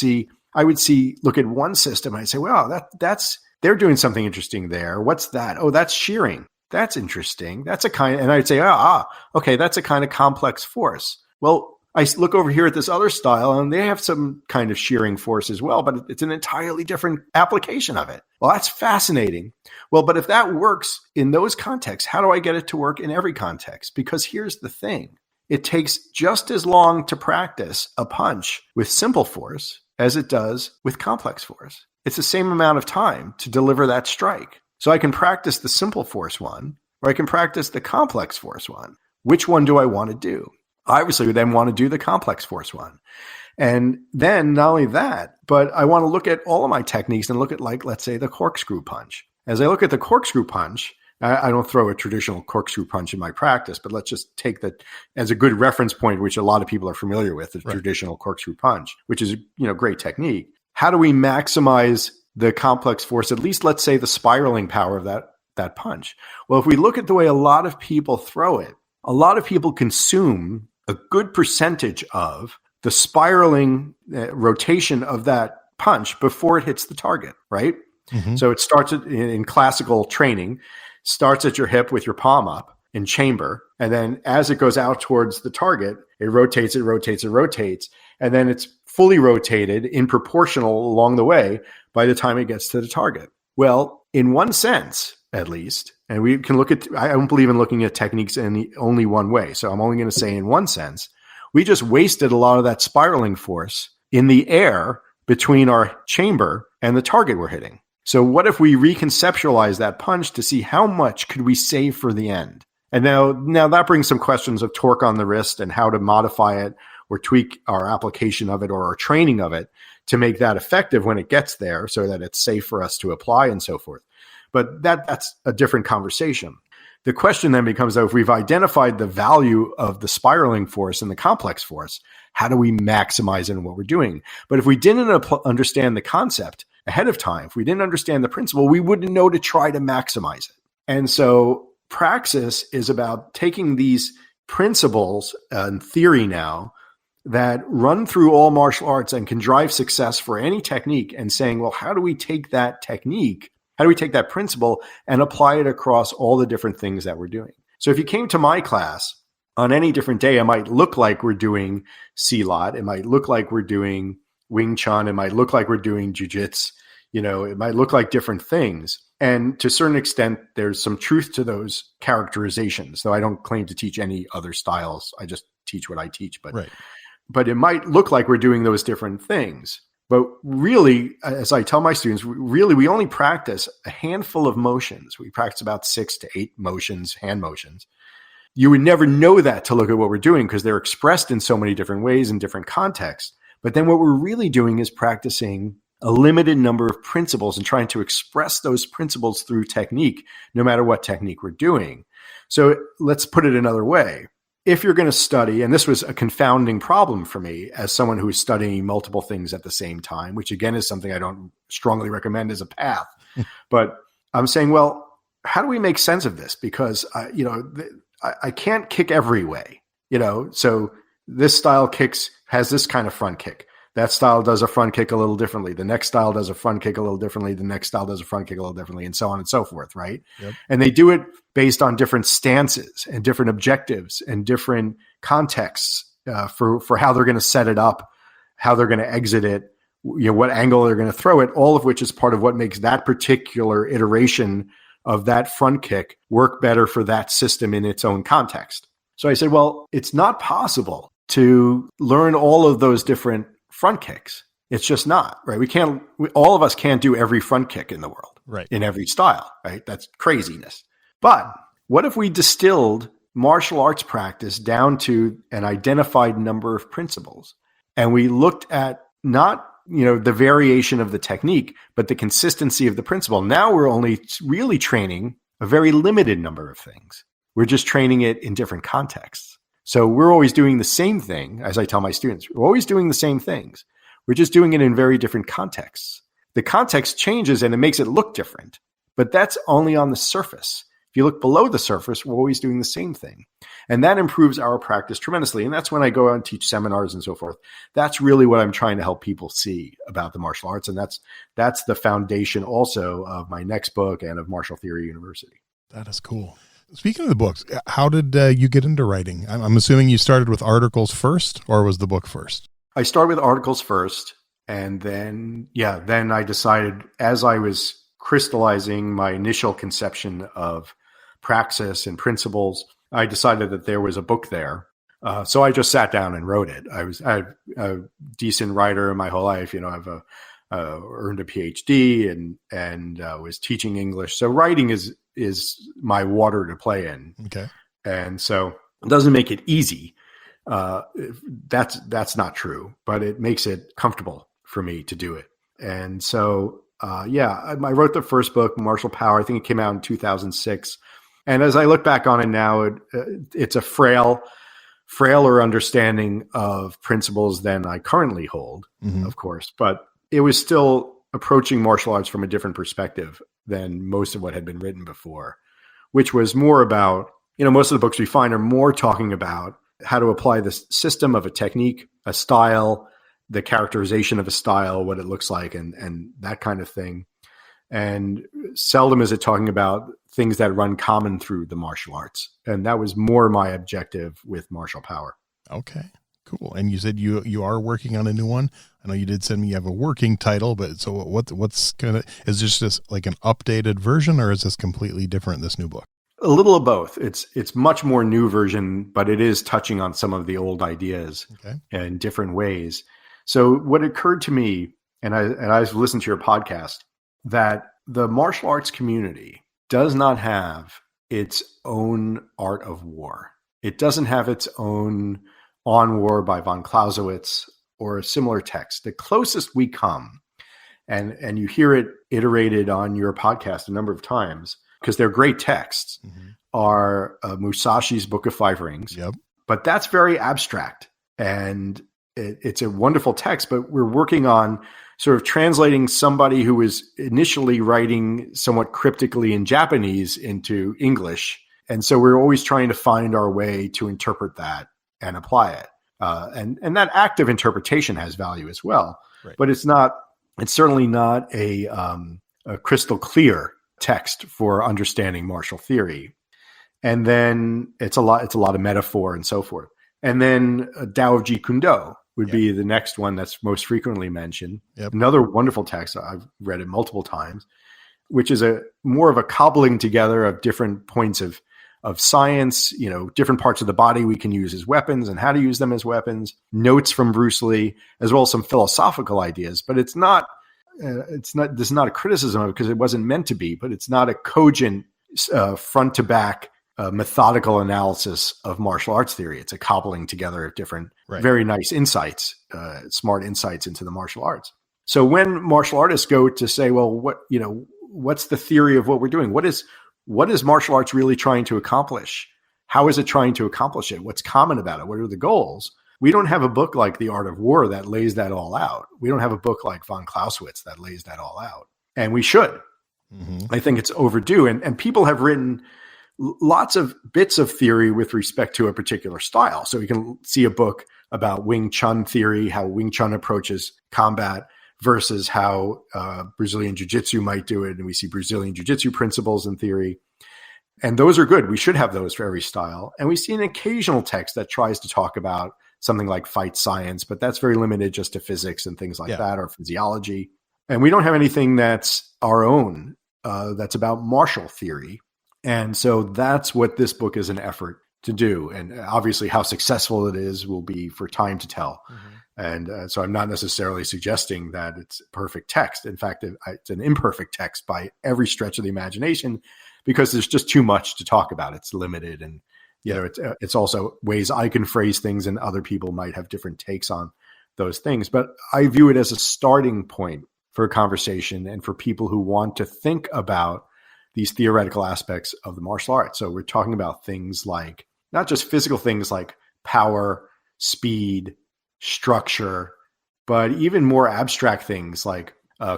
B: look at one system and I'd say, well, they're doing something interesting there. What's that? Oh, that's shearing. That's interesting. That's a kind, and I'd say, okay, that's a kind of complex force. Well, I look over here at this other style and they have some kind of shearing force as well, but it's an entirely different application of it. Well, that's fascinating. Well, but if that works in those contexts, how do I get it to work in every context? Because here's the thing. It takes just as long to practice a punch with simple force as it does with complex force. It's the same amount of time to deliver that strike. So I can practice the simple force one, or I can practice the complex force one. Which one do I want to do? obviously we then want to do the complex force one. And then not only that, but I want to look at all of my techniques and look at, like, let's say the corkscrew punch. As I look at the corkscrew punch, I don't throw a traditional corkscrew punch in my practice, but let's just take that as a good reference point, which a lot of people are familiar with, the traditional corkscrew punch, which is, great technique. How do we maximize the complex force, at least let's say the spiraling power of that punch? Well, if we look at the way a lot of people throw it, a lot of people consume a good percentage of the spiraling rotation of that punch before it hits the target, right? Mm-hmm. So it starts in classical training, starts at your hip with your palm up in chamber. And then as it goes out towards the target, it rotates, and then it's fully rotated in proportional along the way by the time it gets to the target. Well, in one sense, at least, and we can look at, I don't believe in looking at techniques in only one way. So I'm only going to say in one sense, we just wasted a lot of that spiraling force in the air between our chamber and the target we're hitting. So what if we reconceptualize that punch to see how much could we save for the end? And now that brings some questions of torque on the wrist and how to modify it or tweak our application of it or our training of it to make that effective when it gets there so that it's safe for us to apply and so forth. But that's a different conversation. The question then becomes, though, if we've identified the value of the spiraling force and the complex force, how do we maximize it in what we're doing? But if we didn't understand the concept ahead of time, if we didn't understand the principle, we wouldn't know to try to maximize it. And so praxis is about taking these principles and theory now that run through all martial arts and can drive success for any technique and saying, well, how do we take that technique? How do we take that principle and apply it across all the different things that we're doing? So if you came to my class on any different day, it might look like we're doing Silat. It might look like we're doing Wing Chun. It might look like we're doing Jiu-Jitsu. It might look like different things. And to a certain extent, there's some truth to those characterizations, though I don't claim to teach any other styles. I just teach what I teach. But it might look like we're doing those different things. But really, as I tell my students, really, we only practice a handful of motions. We practice about 6 to 8 motions, hand motions. You would never know that to look at what we're doing because they're expressed in so many different ways in different contexts. But then what we're really doing is practicing a limited number of principles and trying to express those principles through technique, no matter what technique we're doing. So let's put it another way. If you're going to study, and this was a confounding problem for me as someone who is studying multiple things at the same time, which again is something I don't strongly recommend as a path. But I'm saying, well, how do we make sense of this? Because, I can't kick every way, so this style has this kind of front kick. That style does a front kick a little differently. The next style does a front kick a little differently. The next style does a front kick a little differently, and so on and so forth, right? Yep. And they do it based on different stances and different objectives and different contexts for how they're going to set it up, how they're going to exit it, what angle they're going to throw it, all of which is part of what makes that particular iteration of that front kick work better for that system in its own context. So I said, well, it's not possible to learn all of those different front kicks. It's just not, right? All of us can't do every front kick in the world,
C: right? In
B: every style, right? That's craziness. But what if we distilled martial arts practice down to an identified number of principles? And we looked at not, the variation of the technique, but the consistency of the principle. Now we're only really training a very limited number of things. We're just training it in different contexts. So we're always doing the same thing, as I tell my students. We're always doing the same things. We're just doing it in very different contexts. The context changes and it makes it look different, but that's only on the surface. If you look below the surface, we're always doing the same thing. And that improves our practice tremendously. And that's when I go out and teach seminars and so forth. That's really what I'm trying to help people see about the martial arts. And that's the foundation also of my next book and of Martial Theory University.
C: That is cool. Speaking of the books, how did you get into writing? I'm assuming you started with articles first, or was the book first?
B: I started with articles first. And then I decided, as I was crystallizing my initial conception of praxis and principles, I decided that there was a book there. So I just sat down and wrote it. I'm a decent writer my whole life. I've earned a PhD and was teaching English. So writing is my water to play in.
C: Okay.
B: And so it doesn't make it easy. That's not true, but it makes it comfortable for me to do it. And so, I wrote the first book, Martial Power. I think it came out in 2006. And as I look back on it now, it's a frailer understanding of principles than I currently hold, of course, but it was still approaching martial arts from a different perspective than most of what had been written before, which was more about, most of the books we find are more talking about how to apply the system of a technique, a style, the characterization of a style, what it looks like, and that kind of thing. And seldom is it talking about things that run common through the martial arts. And that was more my objective with Martial Power.
C: Okay, cool. And you said you are working on a new one. I know you did send me, you have a working title, but so what's is this just like an updated version, or is this completely different, this new book?
B: A little of both. It's much more new version, but it is touching on some of the old ideas in different ways. So what occurred to me, and I've listened to your podcast, that the martial arts community does not have its own art of war. It doesn't have its own On War by von Clausewitz or a similar text. The closest we come, and you hear it iterated on your podcast a number of times, because they're great texts, are Musashi's Book of Five Rings.
C: Yep.
B: But that's very abstract. And it's a wonderful text, but we're working on sort of translating somebody who was initially writing somewhat cryptically in Japanese into English. And so we're always trying to find our way to interpret that and apply it. And that act of interpretation has value as well. Right. But it's certainly not a crystal clear text for understanding martial theory. And then it's a lot of metaphor and so forth. And then Tao of Jeet Kune Do would be the next one that's most frequently mentioned. Yep. Another wonderful text. I've read it multiple times, which is more of a cobbling together of different points of science, different parts of the body we can use as weapons and how to use them as weapons, notes from Bruce Lee, as well as some philosophical ideas. But this is not a criticism of it, because it wasn't meant to be, but it's not a cogent front to back methodical analysis of martial arts theory. It's a cobbling together of different, very nice insights, smart insights into the martial arts. So when martial artists go to say, well, what's the theory of what we're doing? What is martial arts really trying to accomplish? How is it trying to accomplish it? What's common about it? What are the goals? We don't have a book like The Art of War that lays that all out. We don't have a book like von Clausewitz that lays that all out. And we should. I think it's overdue. And people have written lots of bits of theory with respect to a particular style. So you can see a book about Wing Chun theory, how Wing Chun approaches combat versus how Brazilian Jiu-Jitsu might do it. And we see Brazilian Jiu-Jitsu principles in theory. And those are good. We should have those for every style. And we see an occasional text that tries to talk about something like fight science, but that's very limited just to physics and things like that, or physiology. And we don't have anything that's our own, that's about martial theory. And so that's what this book is an effort to do. And obviously how successful it is will be for time to tell. And so I'm not necessarily suggesting that it's a perfect text. In fact, it's an imperfect text by every stretch of the imagination, because there's just too much to talk about. It's limited. And, it's also ways I can phrase things and other people might have different takes on those things. But I view it as a starting point for a conversation and for people who want to think about these theoretical aspects of the martial arts. So we're talking about things like, not just physical things like power, speed, structure, but even more abstract things like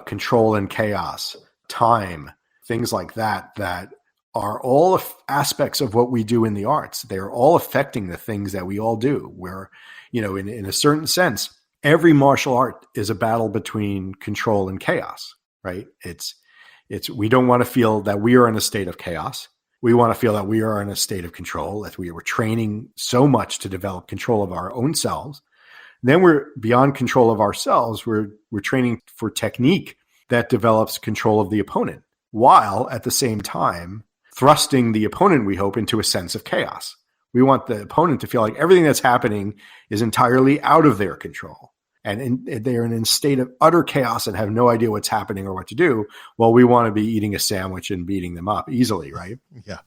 B: control and chaos, time, things like that are all aspects of what we do in the arts. They are all affecting the things that we all do, where, in a certain sense, every martial art is a battle between control and chaos, right? We don't want to feel that we are in a state of chaos. We want to feel that we are in a state of control, that we were training so much to develop control of our own selves. Then we're beyond control of ourselves. We're training for technique that develops control of the opponent, while at the same time thrusting the opponent, we hope, into a sense of chaos. We want the opponent to feel like everything that's happening is entirely out of their control. And they're in a state of utter chaos and have no idea what's happening or what to do. Well, we want to be eating a sandwich and beating them up easily, right?
C: Yeah.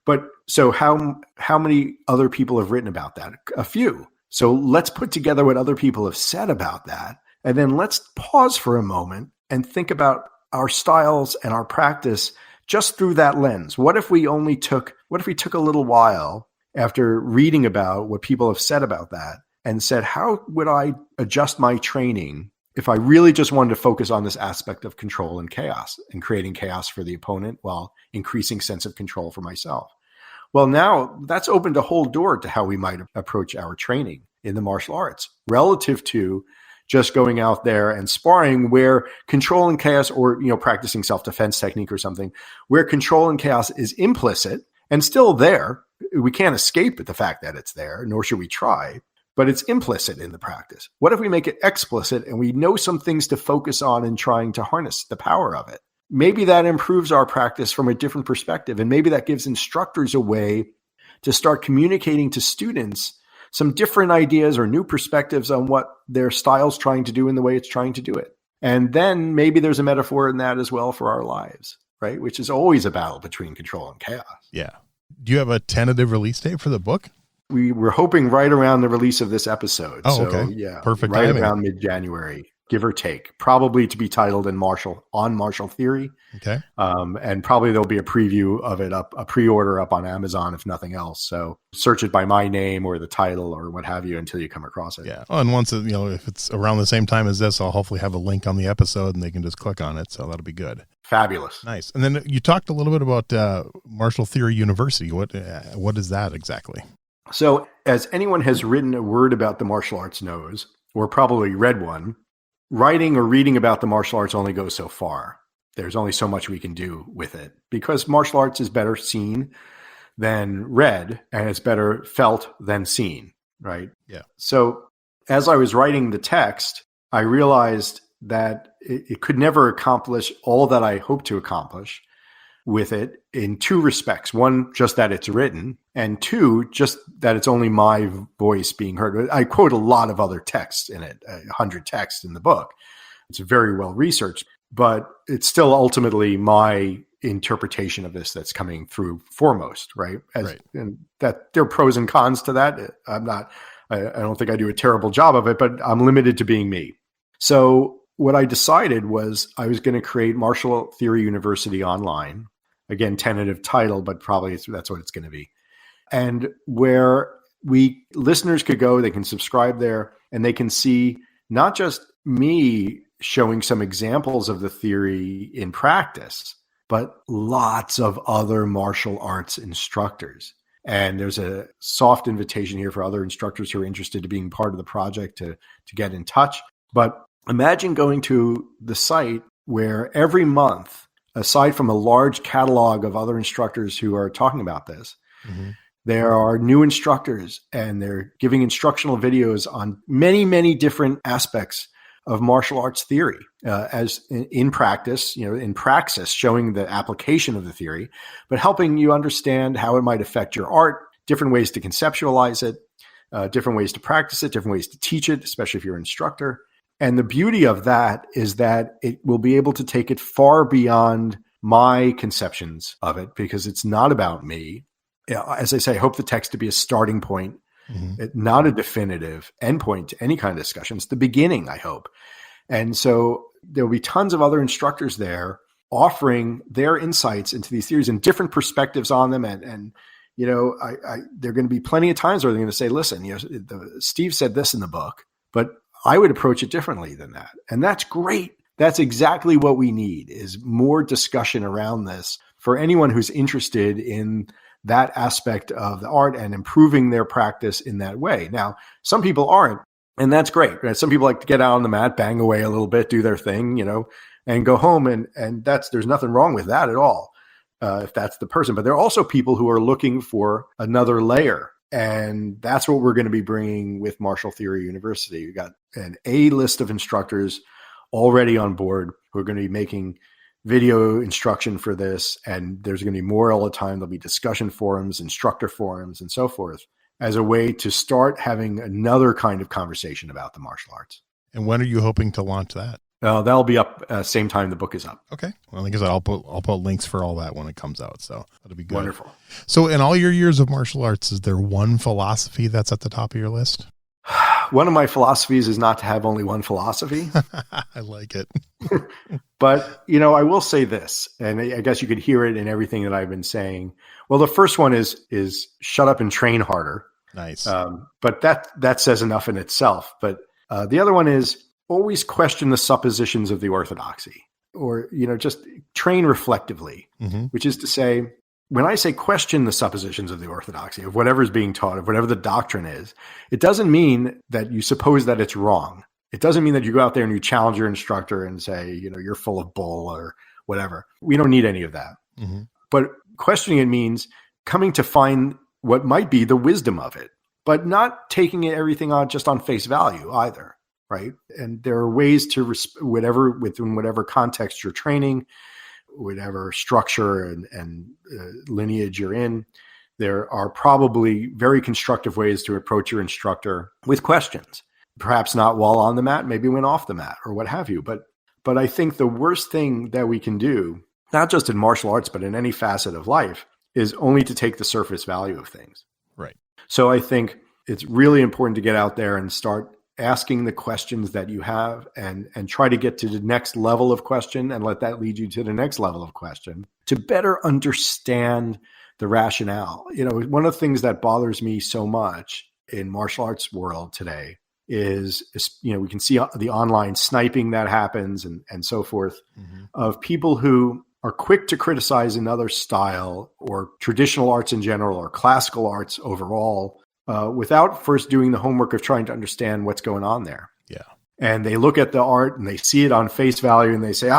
B: But so how many other people have written about that? A few. So let's put together what other people have said about that. And then let's pause for a moment and think about our styles and our practice just through that lens. What if we took a little while after reading about what people have said about that and said, how would I adjust my training if I really just wanted to focus on this aspect of control and chaos and creating chaos for the opponent while increasing sense of control for myself? Well, now that's opened a whole door to how we might approach our training in the martial arts relative to just going out there and sparring, where control and chaos, or, practicing self-defense technique or something, where control and chaos is implicit and still there. We can't escape the fact that it's there, nor should we try, but it's implicit in the practice. What if we make it explicit and we know some things to focus on in trying to harness the power of it? Maybe that improves our practice from a different perspective. And maybe that gives instructors a way to start communicating to students some different ideas or new perspectives on what their style's trying to do and the way it's trying to do it. And then maybe there's a metaphor in that as well for our lives, right? Which is always a battle between control and chaos.
C: Yeah. Do you have a tentative release date for the book?
B: We were hoping right around the release of this episode.
C: Oh, okay.
B: Yeah.
C: Perfect
B: right
C: timing.
B: Around mid-January, give or take, probably to be titled on Martial Theory.
C: Okay.
B: And probably there'll be a preview of it up, a pre-order up on Amazon, if nothing else. So search it by my name or the title or what have you until you come across it.
C: Yeah. Oh, and once, if it's around the same time as this, I'll hopefully have a link on the episode and they can just click on it. So that'll be good.
B: Fabulous.
C: Nice. And then you talked a little bit about Martial Theory University. What is that exactly?
B: So as anyone has written a word about the martial arts knows, or probably read one, writing or reading about the martial arts only goes so far. There's only so much we can do with it because martial arts is better seen than read, and it's better felt than seen, right?
C: Yeah.
B: So as I was writing the text, I realized that it could never accomplish all that I hoped to accomplish with it in two respects. One, just that it's written, and two, just that it's only my voice being heard. I quote a lot of other texts in it, 100 texts in the book. It's very well researched, but it's still ultimately my interpretation of this that's coming through foremost, right?
C: Right.
B: And that there are pros and cons to that. I don't think I do a terrible job of it, but I'm limited to being me. So what I decided was I was going to create Martial Theory University online. Again, tentative title, but probably that's what it's going to be. And where listeners could go, they can subscribe there and they can see not just me showing some examples of the theory in practice, but lots of other martial arts instructors. And there's a soft invitation here for other instructors who are interested in being part of the project to get in touch. But imagine going to the site where every month, aside from a large catalog of other instructors who are talking about this, there are new instructors and they're giving instructional videos on many, many different aspects of martial arts theory as in practice, in praxis, showing the application of the theory, but helping you understand how it might affect your art, different ways to conceptualize it, different ways to practice it, different ways to teach it, especially if you're an instructor. And the beauty of that is that it will be able to take it far beyond my conceptions of it because it's not about me. As I say, I hope the text to be a starting point, not a definitive endpoint to any kind of discussion. It's the beginning, I hope. And so there'll be tons of other instructors there offering their insights into these theories and different perspectives on them. And there are going to be plenty of times where they're going to say, listen, Steve said this in the book, but I would approach it differently than that. And that's great. That's exactly what we need is more discussion around this for anyone who's interested in that aspect of the art and improving their practice in that way. Now, some people aren't, and that's great. Right? Some people like to get out on the mat, bang away a little bit, do their thing, and go home. And there's nothing wrong with that at all, if that's the person. But there are also people who are looking for another layer. And that's what we're going to be bringing with Martial Theory University. We've got an A list of instructors already on board who are going to be making video instruction for this. And there's going to be more all the time. There'll be discussion forums, instructor forums, and so forth as a way to start having another kind of conversation about the martial arts.
C: And when are you hoping to launch that?
B: That'll be up same time the book is up.
C: Okay. Well, like I said, I'll put links for all that when it comes out. So that'll be good.
B: Wonderful.
C: So in all your years of martial arts, is there one philosophy that's at the top of your list?
B: one of my philosophies is not to have only one philosophy.
C: I like it.
B: But, I will say this, and I guess you could hear it in everything that I've been saying. Well, the first one is shut up and train harder.
C: Nice.
B: But that says enough in itself. But the other one is always question the suppositions of the orthodoxy, or, just train reflectively, which is to say, when I say question the suppositions of the orthodoxy, of whatever is being taught, of whatever the doctrine is, it doesn't mean that you suppose that it's wrong. It doesn't mean that you go out there and you challenge your instructor and say, you're full of bull or whatever. We don't need any of that. But questioning it means coming to find what might be the wisdom of it, but not taking everything on just on face value either, right? And there are ways to within whatever context you're training, whatever structure and lineage you're in, there are probably very constructive ways to approach your instructor with questions. Perhaps not while on the mat, maybe when off the mat or what have you. But I think the worst thing that we can do, not just in martial arts, but in any facet of life, is only to take the surface value of things.
C: Right.
B: So I think it's really important to get out there and start asking the questions that you have and try to get to the next level of question and let that lead you to the next level of question to better understand the rationale. One of the things that bothers me so much in martial arts world today is, we can see the online sniping that happens and so forth of people who are quick to criticize another style or traditional arts in general or classical arts overall without first doing the homework of trying to understand what's going on there.
C: Yeah.
B: And they look at the art and they see it on face value and they say,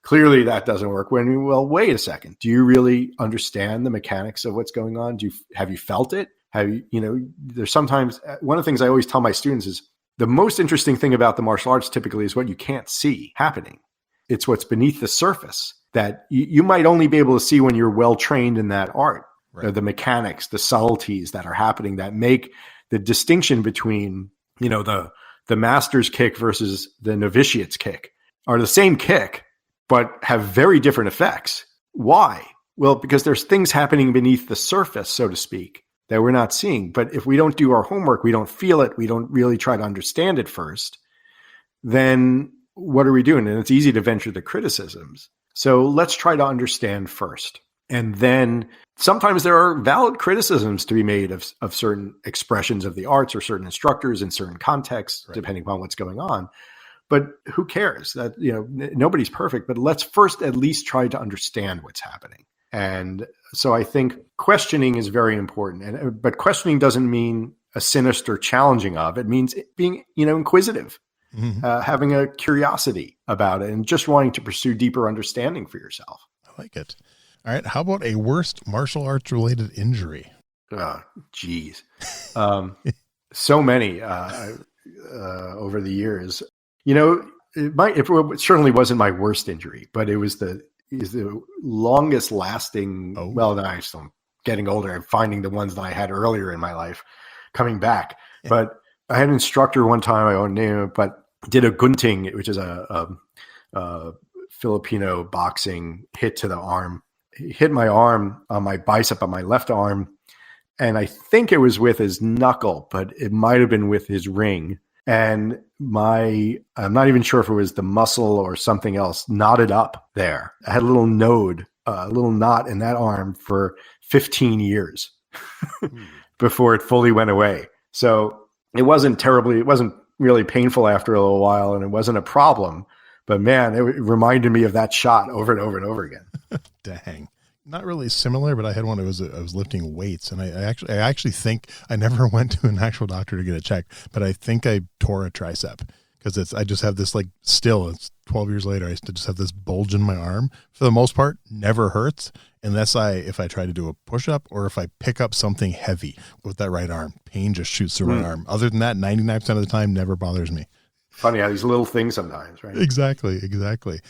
B: clearly that doesn't work. Well, wait a second. Do you really understand the mechanics of what's going on? Have you felt it? There's sometimes, one of the things I always tell my students is the most interesting thing about the martial arts typically is what you can't see happening. It's what's beneath the surface that you might only be able to see when you're well trained in that art. Right. The mechanics, the subtleties that are happening that make the distinction between, the master's kick versus the novitiate's kick are the same kick, but have very different effects. Why? Well, because there's things happening beneath the surface, so to speak, that we're not seeing. But if we don't do our homework, we don't feel it, we don't really try to understand it first, then what are we doing? And it's easy to venture the criticisms. So let's try to understand first. And then sometimes there are valid criticisms to be made of certain expressions of the arts or certain instructors in certain contexts, right, depending upon what's going on. But who cares? That nobody's perfect, but let's first at least try to understand what's happening. And so I think questioning is very important. But questioning doesn't mean a sinister challenging of. It means being, inquisitive, having a curiosity about it, and just wanting to pursue deeper understanding for yourself.
C: I like it. All right. How about a worst martial arts related injury?
B: Geez. So many over the years. It certainly wasn't my worst injury, but it was the longest lasting. Oh. Well, then I'm still getting older and finding the ones that I had earlier in my life coming back. Yeah. But I had an instructor one time, I won't name it, but did a gunting, which is a Filipino boxing hit to the arm. He hit my arm on my bicep on my left arm, and I think it was with his knuckle, but it might have been with his ring. And I'm not even sure if it was the muscle or something else, knotted up there. I had a little knot in that arm for 15 years before it fully went away. So it wasn't really painful after a little while, and it wasn't a problem. But man, it reminded me of that shot over and over and over again.
C: Dang. Not really similar, but I had one. I was lifting weights, and I actually think I never went to an actual doctor to get it checked, but I think I tore a tricep because I just have this it's 12 years later. I just have this bulge in my arm. For the most part, never hurts unless if I try to do a push up or if I pick up something heavy with that right arm. Pain just shoots through my arm. Other than that, 99% of the time, never bothers me.
B: Funny how these little things sometimes, right?
C: Exactly.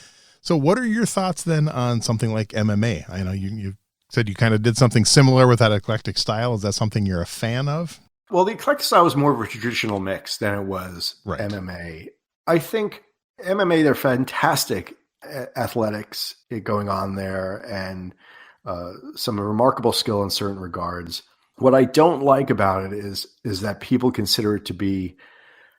C: So what are your thoughts then on something like MMA? I know you said you kind of did something similar with that eclectic style. Is that something you're a fan of?
B: Well, the eclectic style was more of a traditional mix than it was MMA. I think MMA, they're fantastic athletics going on there and some remarkable skill in certain regards. What I don't like about it is that people consider it to be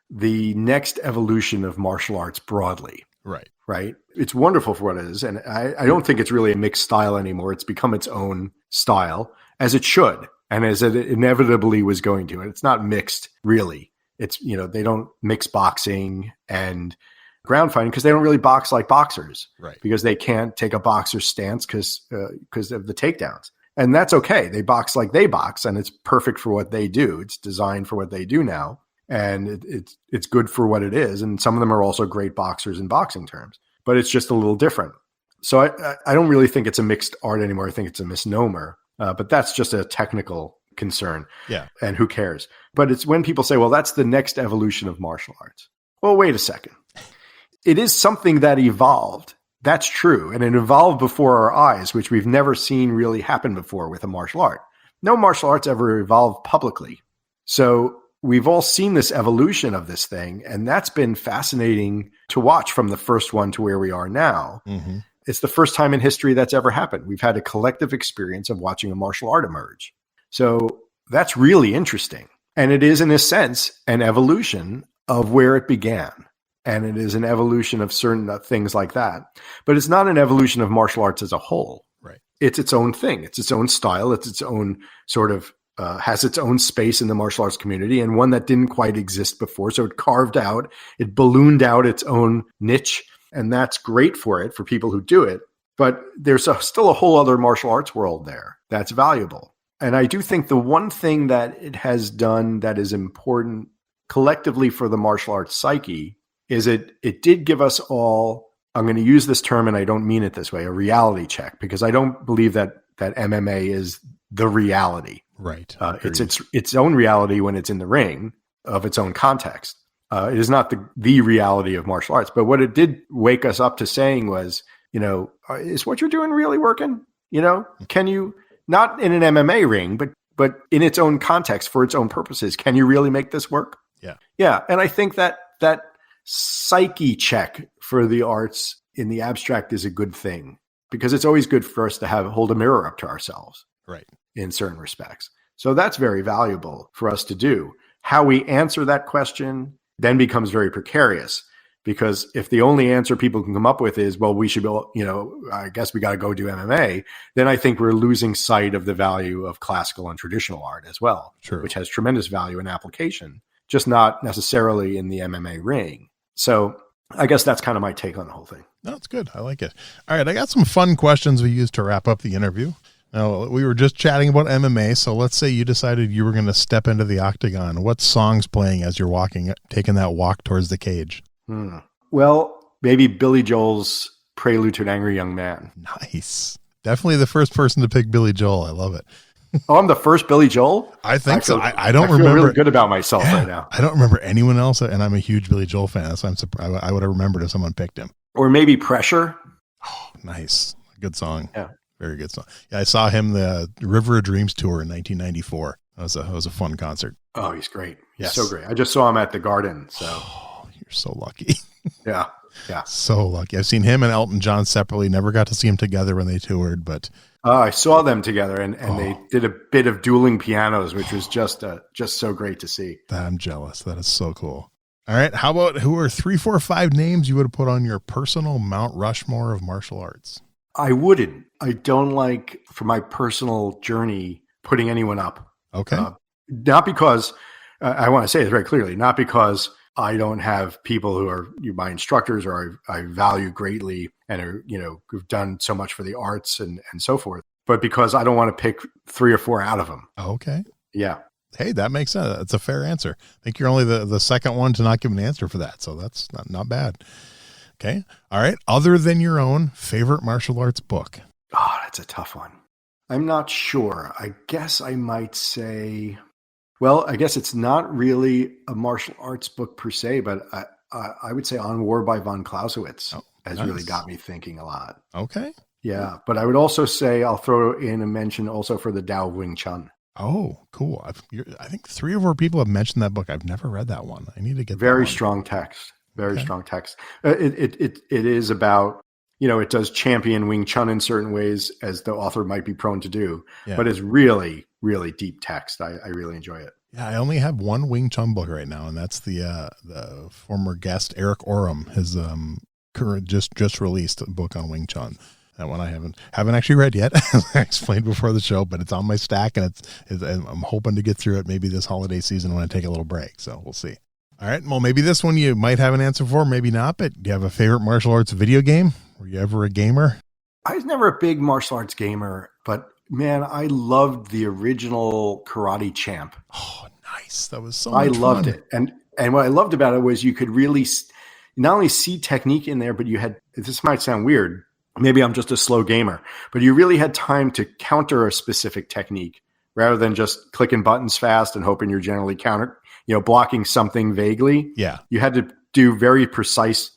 B: the next evolution of martial arts broadly.
C: Right.
B: Right. It's wonderful for what it is. And I don't think it's really a mixed style anymore. It's become its own style, as it should, and as it inevitably was going to. And it's not mixed, really. It's, they don't mix boxing and ground fighting because they don't really box like boxers.
C: Right.
B: Because they can't take a boxer's stance because of the takedowns. And that's okay. They box like they box, and it's perfect for what they do. It's designed for what they do now. And it's good for what it is. And some of them are also great boxers in boxing terms, but it's just a little different. So I don't really think it's a mixed art anymore. I think it's a misnomer, but that's just a technical concern.
C: Yeah.
B: And who cares? But it's when people say, well, that's the next evolution of martial arts. Well, wait a second. It is something that evolved. That's true. And it evolved before our eyes, which we've never seen really happen before with a martial art. No martial arts ever evolved publicly. So we've all seen this evolution of this thing, and that's been fascinating to watch from the first one to where we are now.
C: Mm-hmm.
B: It's the first time in history that's ever happened. We've had a collective experience of watching a martial art emerge. So that's really interesting. And it is, in a sense, an evolution of where it began. And it is an evolution of certain things like that. But it's not an evolution of martial arts as a whole.
C: Right.
B: It's its own thing. It's its own style. It's its own sort of has its own space in the martial arts community, and one that didn't quite exist before. So it carved out, it ballooned out its own niche, and that's great for it, for people who do it. But there's still a whole other martial arts world there that's valuable. And I do think the one thing that it has done that is important collectively for the martial arts psyche is it did give us all, I'm going to use this term and I don't mean it this way, a reality check, because I don't believe that MMA is the reality.
C: Right.
B: It's its own reality when it's in the ring of its own context. It is not the reality of martial arts. But what it did wake us up to saying was, is what you're doing really working? Can you, not in an MMA ring, but in its own context for its own purposes, can you really make this work?
C: Yeah.
B: Yeah. And I think that psyche check for the arts in the abstract is a good thing, because it's always good for us to hold a mirror up to ourselves.
C: Right.
B: In certain respects. So that's very valuable for us to do. How we answer that question then becomes very precarious, because if the only answer people can come up with is, well, we should go, I guess we got to go do MMA, then I think we're losing sight of the value of classical and traditional art as well,
C: True.
B: Which has tremendous value in application, just not necessarily in the MMA ring. So I guess that's kind of my take on the whole thing.
C: No, it's good. I like it. All right. I got some fun questions we used to wrap up the interview. Now, we were just chatting about MMA, so let's say you decided you were going to step into the octagon. What song's playing as you're taking that walk towards the cage?
B: Well, maybe Billy Joel's Prelude to an Angry Young Man.
C: Nice. Definitely the first person to pick Billy Joel. I love it.
B: Oh, I'm the first Billy Joel?
C: I think so. I
B: feel really good about myself right now.
C: I don't remember anyone else, and I'm a huge Billy Joel fan. That's why I'm surprised. I would have remembered if someone picked him.
B: Or maybe Pressure.
C: Oh, nice. Good song.
B: Yeah.
C: Very good song. Yeah, I saw him the River of Dreams tour in 1994. That was a fun concert.
B: Oh, he's great. He's
C: Yes.
B: so great. I just saw him at the Garden. So
C: you're so lucky.
B: yeah.
C: So lucky. I've seen him and Elton John separately. Never got to see him together when they toured, but
B: I saw them together, and they did a bit of dueling pianos, which was just so great to see.
C: I'm jealous. That is so cool. All right. How about who are 3, 4, 5 names you would have put on your personal Mount Rushmore of martial arts?
B: I wouldn't. I don't like, for my personal journey, putting anyone up.
C: Okay.
B: Not because, I want to say this very clearly, not because I don't have people who are my instructors or I value greatly and are, who've done so much for the arts and so forth, but because I don't want to pick 3 or 4 out of them.
C: Okay.
B: Yeah.
C: Hey, that makes sense. That's a fair answer. I think you're only the second one to not give an answer for that. So that's not bad. Okay. All right. Other than your own favorite martial arts book.
B: Oh, that's a tough one. I'm not sure. I guess I might say, well, I guess it's not really a martial arts book per se, but I would say On War by von Clausewitz has really got me thinking a lot.
C: Okay.
B: Yeah. But I would also say I'll throw in a mention also for the Tao of Wing Chun.
C: Oh, cool. I think 3 or 4 people have mentioned that book. I've never read that one. I need to get
B: very
C: that one.
B: strong text. Very strong text. It is about, it does champion Wing Chun in certain ways, as the author might be prone to do,
C: Yeah.
B: but it's really, really deep text. I really enjoy it.
C: Yeah, I only have one Wing Chun book right now, and that's the former guest Eric Oram, his current just released book on Wing Chun. That one I haven't actually read yet, as I explained before the show, but it's on my stack, and I'm hoping to get through it maybe this holiday season when I take a little break. So we'll see. All right, well, maybe this one you might have an answer for, maybe not. But do you have a favorite martial arts video game? Were you ever a gamer?
B: I was never a big martial arts gamer, but man, I loved the original Karate Champ.
C: Oh, nice! That was so much fun.
B: I loved it, and what I loved about it was you could really not only see technique in there, but you had. This might sound weird. Maybe I'm just a slow gamer, but you really had time to counter a specific technique rather than just clicking buttons fast and hoping you're generally blocking something vaguely.
C: Yeah.
B: You had to do very precise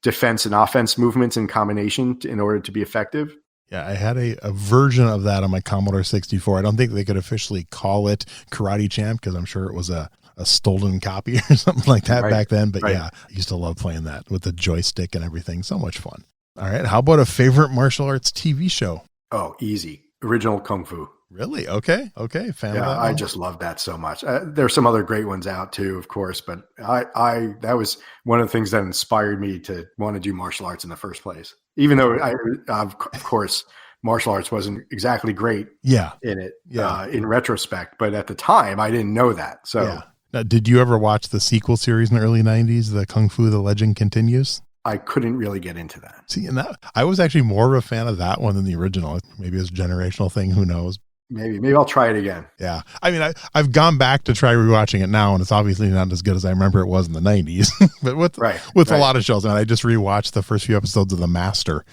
B: defense and offense movements in combination in order to be effective.
C: Yeah, I had a version of that on my Commodore 64. I don't think they could officially call it Karate Champ because I'm sure it was a stolen copy or something like that back then. But yeah, I used to love playing that with the joystick and everything. So much fun. All right. How about a favorite martial arts TV show?
B: Oh, easy. Original Kung Fu.
C: Really? Okay. Fan of that
B: I just love that so much. There's some other great ones out too, of course, but that was one of the things that inspired me to want to do martial arts in the first place. Even though of course, martial arts wasn't exactly great in it in retrospect, but at the time I didn't know that. So
C: yeah. Now, did you ever watch the sequel series in the early 90s, the Kung Fu, The Legend Continues?
B: I couldn't really get into that.
C: See, and I was actually more of a fan of that one than the original. Maybe it's a generational thing. Who knows?
B: Maybe I'll try it again.
C: Yeah. I mean, I've gone back to try rewatching it now, and it's obviously not as good as I remember it was in the 90s. But with a lot of shows, and I just rewatched the first few episodes of The Master.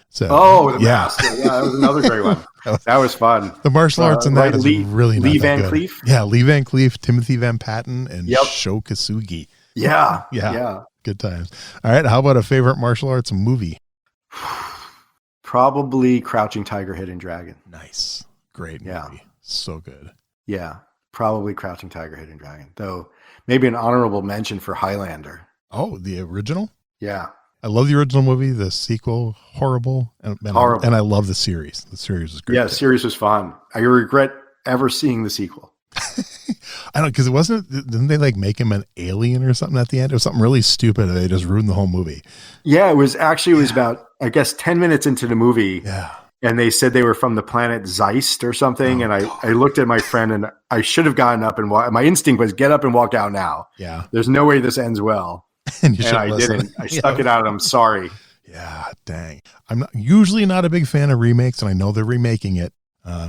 C: So,
B: The Master. Yeah, that was another great one. That was fun.
C: The martial arts in that is really not
B: Lee
C: that
B: Van
C: good.
B: Cleef?
C: Yeah, Lee Van Cleef, Timothy Van Patten, and Sho Kasugi.
B: Yeah.
C: Good times. All right. How about a favorite martial arts movie?
B: Probably Crouching Tiger, Hidden Dragon.
C: Nice. Great movie.
B: Yeah.
C: So good.
B: Yeah. Probably Crouching Tiger, Hidden Dragon. Though maybe an honorable mention for Highlander.
C: Oh, the original?
B: Yeah.
C: I love the original movie. The sequel, horrible. And I love the series. The series was great.
B: Yeah, the series was fun. I regret ever seeing the sequel.
C: I don't, because didn't they like make him an alien or something at the end? It was something really stupid. They just ruined the whole movie.
B: Yeah, it was about, I guess, 10 minutes into the movie.
C: Yeah.
B: And they said they were from the planet Zeist or something. And I looked at my friend and I should have gotten up and my instinct was get up and walk out now.
C: Yeah.
B: There's no way this ends well. and I didn't. I stuck it out. I'm sorry.
C: Yeah, dang. I'm usually not a big fan of remakes, and I know they're remaking it.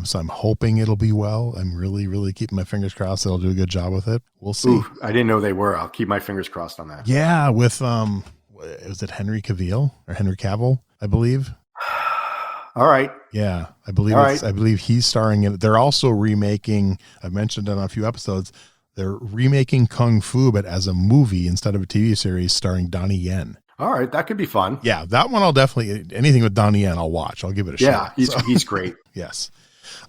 C: So I'm hoping it'll be well. I'm really, really keeping my fingers crossed they'll do a good job with it. We'll see.
B: Ooh, I didn't know they were. I'll keep my fingers crossed on that.
C: Yeah, with was it Henry Cavill or Henry Cavill, I believe?
B: All right.
C: Yeah, I believe he's starring in it. They're also remaking, I've mentioned it on a few episodes, they're remaking Kung Fu, but as a movie instead of a TV series starring Donnie Yen.
B: All right, that could be fun.
C: Yeah, that one I'll definitely, anything with Donnie Yen, I'll watch. I'll give it a shot.
B: Yeah, he's great.
C: Yes.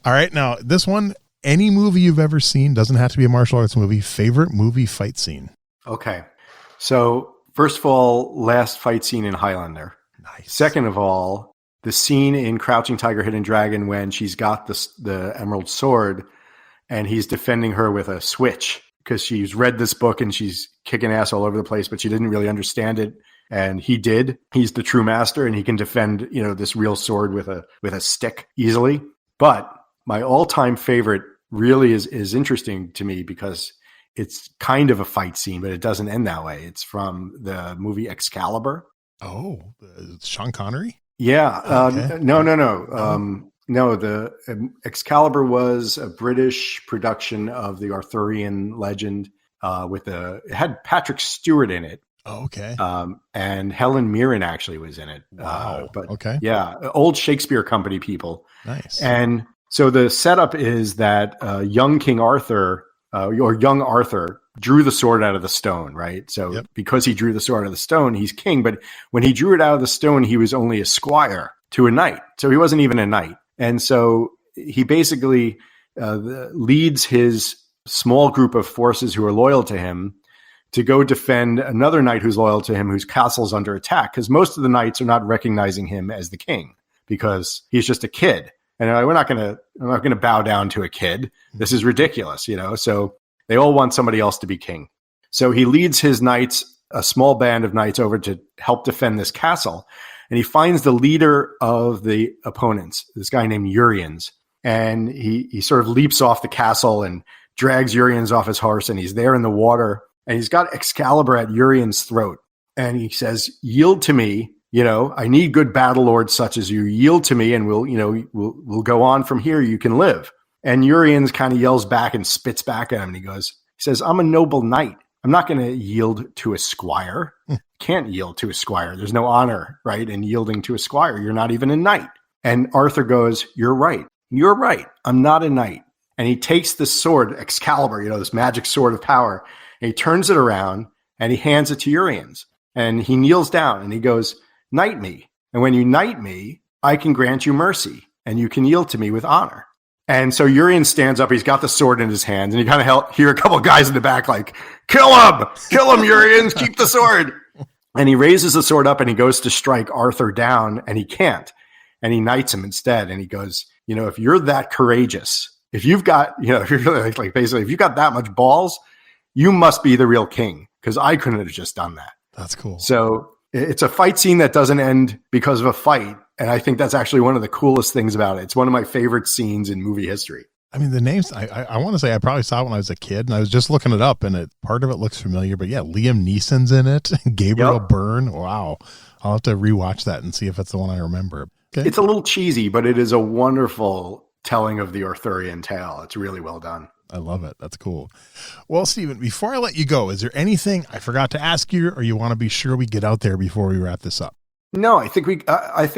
C: All right, now this one, any movie you've ever seen, doesn't have to be a martial arts movie, favorite movie fight scene.
B: Okay. So first of all, last fight scene in Highlander.
C: Nice.
B: Second of all, the scene in Crouching Tiger, Hidden Dragon when she's got the emerald sword and he's defending her with a switch because she's read this book and she's kicking ass all over the place, but she didn't really understand it. And he did. He's the true master and he can defend, this real sword with a stick easily. But my all-time favorite really is interesting to me because it's kind of a fight scene, but it doesn't end that way. It's from the movie Excalibur.
C: Oh, Sean Connery?
B: Yeah.
C: Okay.
B: No. No, the Excalibur was a British production of the Arthurian legend it had Patrick Stewart in it.
C: Oh, okay.
B: And Helen Mirren actually was in it.
C: Wow.
B: Okay. Yeah. Old Shakespeare Company people.
C: Nice.
B: And so the setup is that young King Arthur or young Arthur drew the sword out of the stone, right? So because he drew the sword out of the stone, he's king. But when he drew it out of the stone, he was only a squire to a knight. So he wasn't even a knight. And so he basically leads his small group of forces who are loyal to him to go defend another knight who's loyal to him, whose castle's under attack, because most of the knights are not recognizing him as the king because he's just a kid. And they're like, we're not going to bow down to a kid. This is ridiculous, So they all want somebody else to be king. So he leads his knights, a small band of knights, over to help defend this castle. And he finds the leader of the opponents, this guy named Uriens. And he sort of leaps off the castle and drags Uriens off his horse. And he's there in the water. And he's got Excalibur at Uriens' throat. And he says, yield to me. I need good battle lords such as you. Yield to me and we'll go on from here. You can live. And Uriens kind of yells back and spits back at him. And he says, I'm a noble knight. I'm not going to yield to a squire. Can't yield to a squire. There's no honor, right? In yielding to a squire. You're not even a knight. And Arthur goes, you're right. You're right. I'm not a knight. And he takes this sword, Excalibur, this magic sword of power, and he turns it around and he hands it to Uriens. And he kneels down and he goes, knight me. And when you knight me, I can grant you mercy and you can yield to me with honor. And so Uriens stands up. He's got the sword in his hands and you kind of hear a couple of guys in the back like, kill him, Uriens, keep the sword. And he raises the sword up and he goes to strike Arthur down and he can't. And he knights him instead. And he goes, if you're that courageous, if you've got, if you're like basically, if you've got that much balls, you must be the real king because I couldn't have just done that.
C: That's cool.
B: So it's a fight scene that doesn't end because of a fight. And I think that's actually one of the coolest things about it. It's one of my favorite scenes in movie history.
C: I mean, the names, I want to say I probably saw it when I was a kid and I was just looking it up and part of it looks familiar, but yeah, Liam Neeson's in it. Gabriel Byrne. Wow. I'll have to rewatch that and see if it's the one I remember. Okay.
B: It's a little cheesy, but it is a wonderful telling of the Arthurian tale. It's really well done.
C: I love it. That's cool. Well, Stephen, before I let you go, is there anything I forgot to ask you or you want to be sure we get out there before we wrap this up?
B: No, I think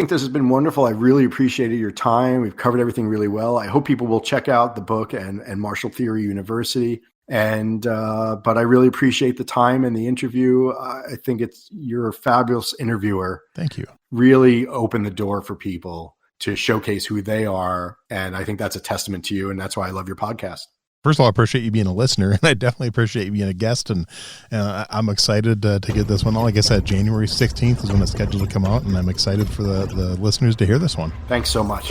B: this has been wonderful. I really appreciated your time. We've covered everything really well. I hope people will check out the book and Martial Theory University. But I really appreciate the time and the interview. I think you're a fabulous interviewer.
C: Thank you.
B: Really opened the door for people to showcase who they are. And I think that's a testament to you. And that's why I love your podcast.
C: First of all, I appreciate you being a listener, and I definitely appreciate you being a guest, and I'm excited to get this one. Like I said, January 16th is when it's scheduled to come out, and I'm excited for the listeners to hear this one.
B: Thanks so much.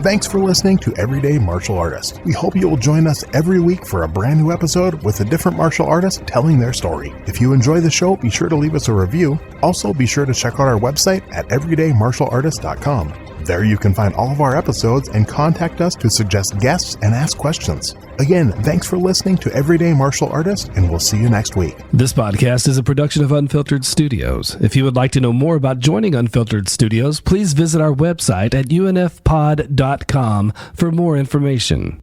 A: Thanks for listening to Everyday Martial Artist. We hope you will join us every week for a brand new episode with a different martial artist telling their story. If you enjoy the show, be sure to leave us a review. Also, be sure to check out our website at everydaymartialartist.com. There you can find all of our episodes and contact us to suggest guests and ask questions. Again, thanks for listening to Everyday Martial Artist, and we'll see you next week.
D: This podcast is a production of Unfiltered Studios. If you would like to know more about joining Unfiltered Studios, please visit our website at unfpod.com for more information.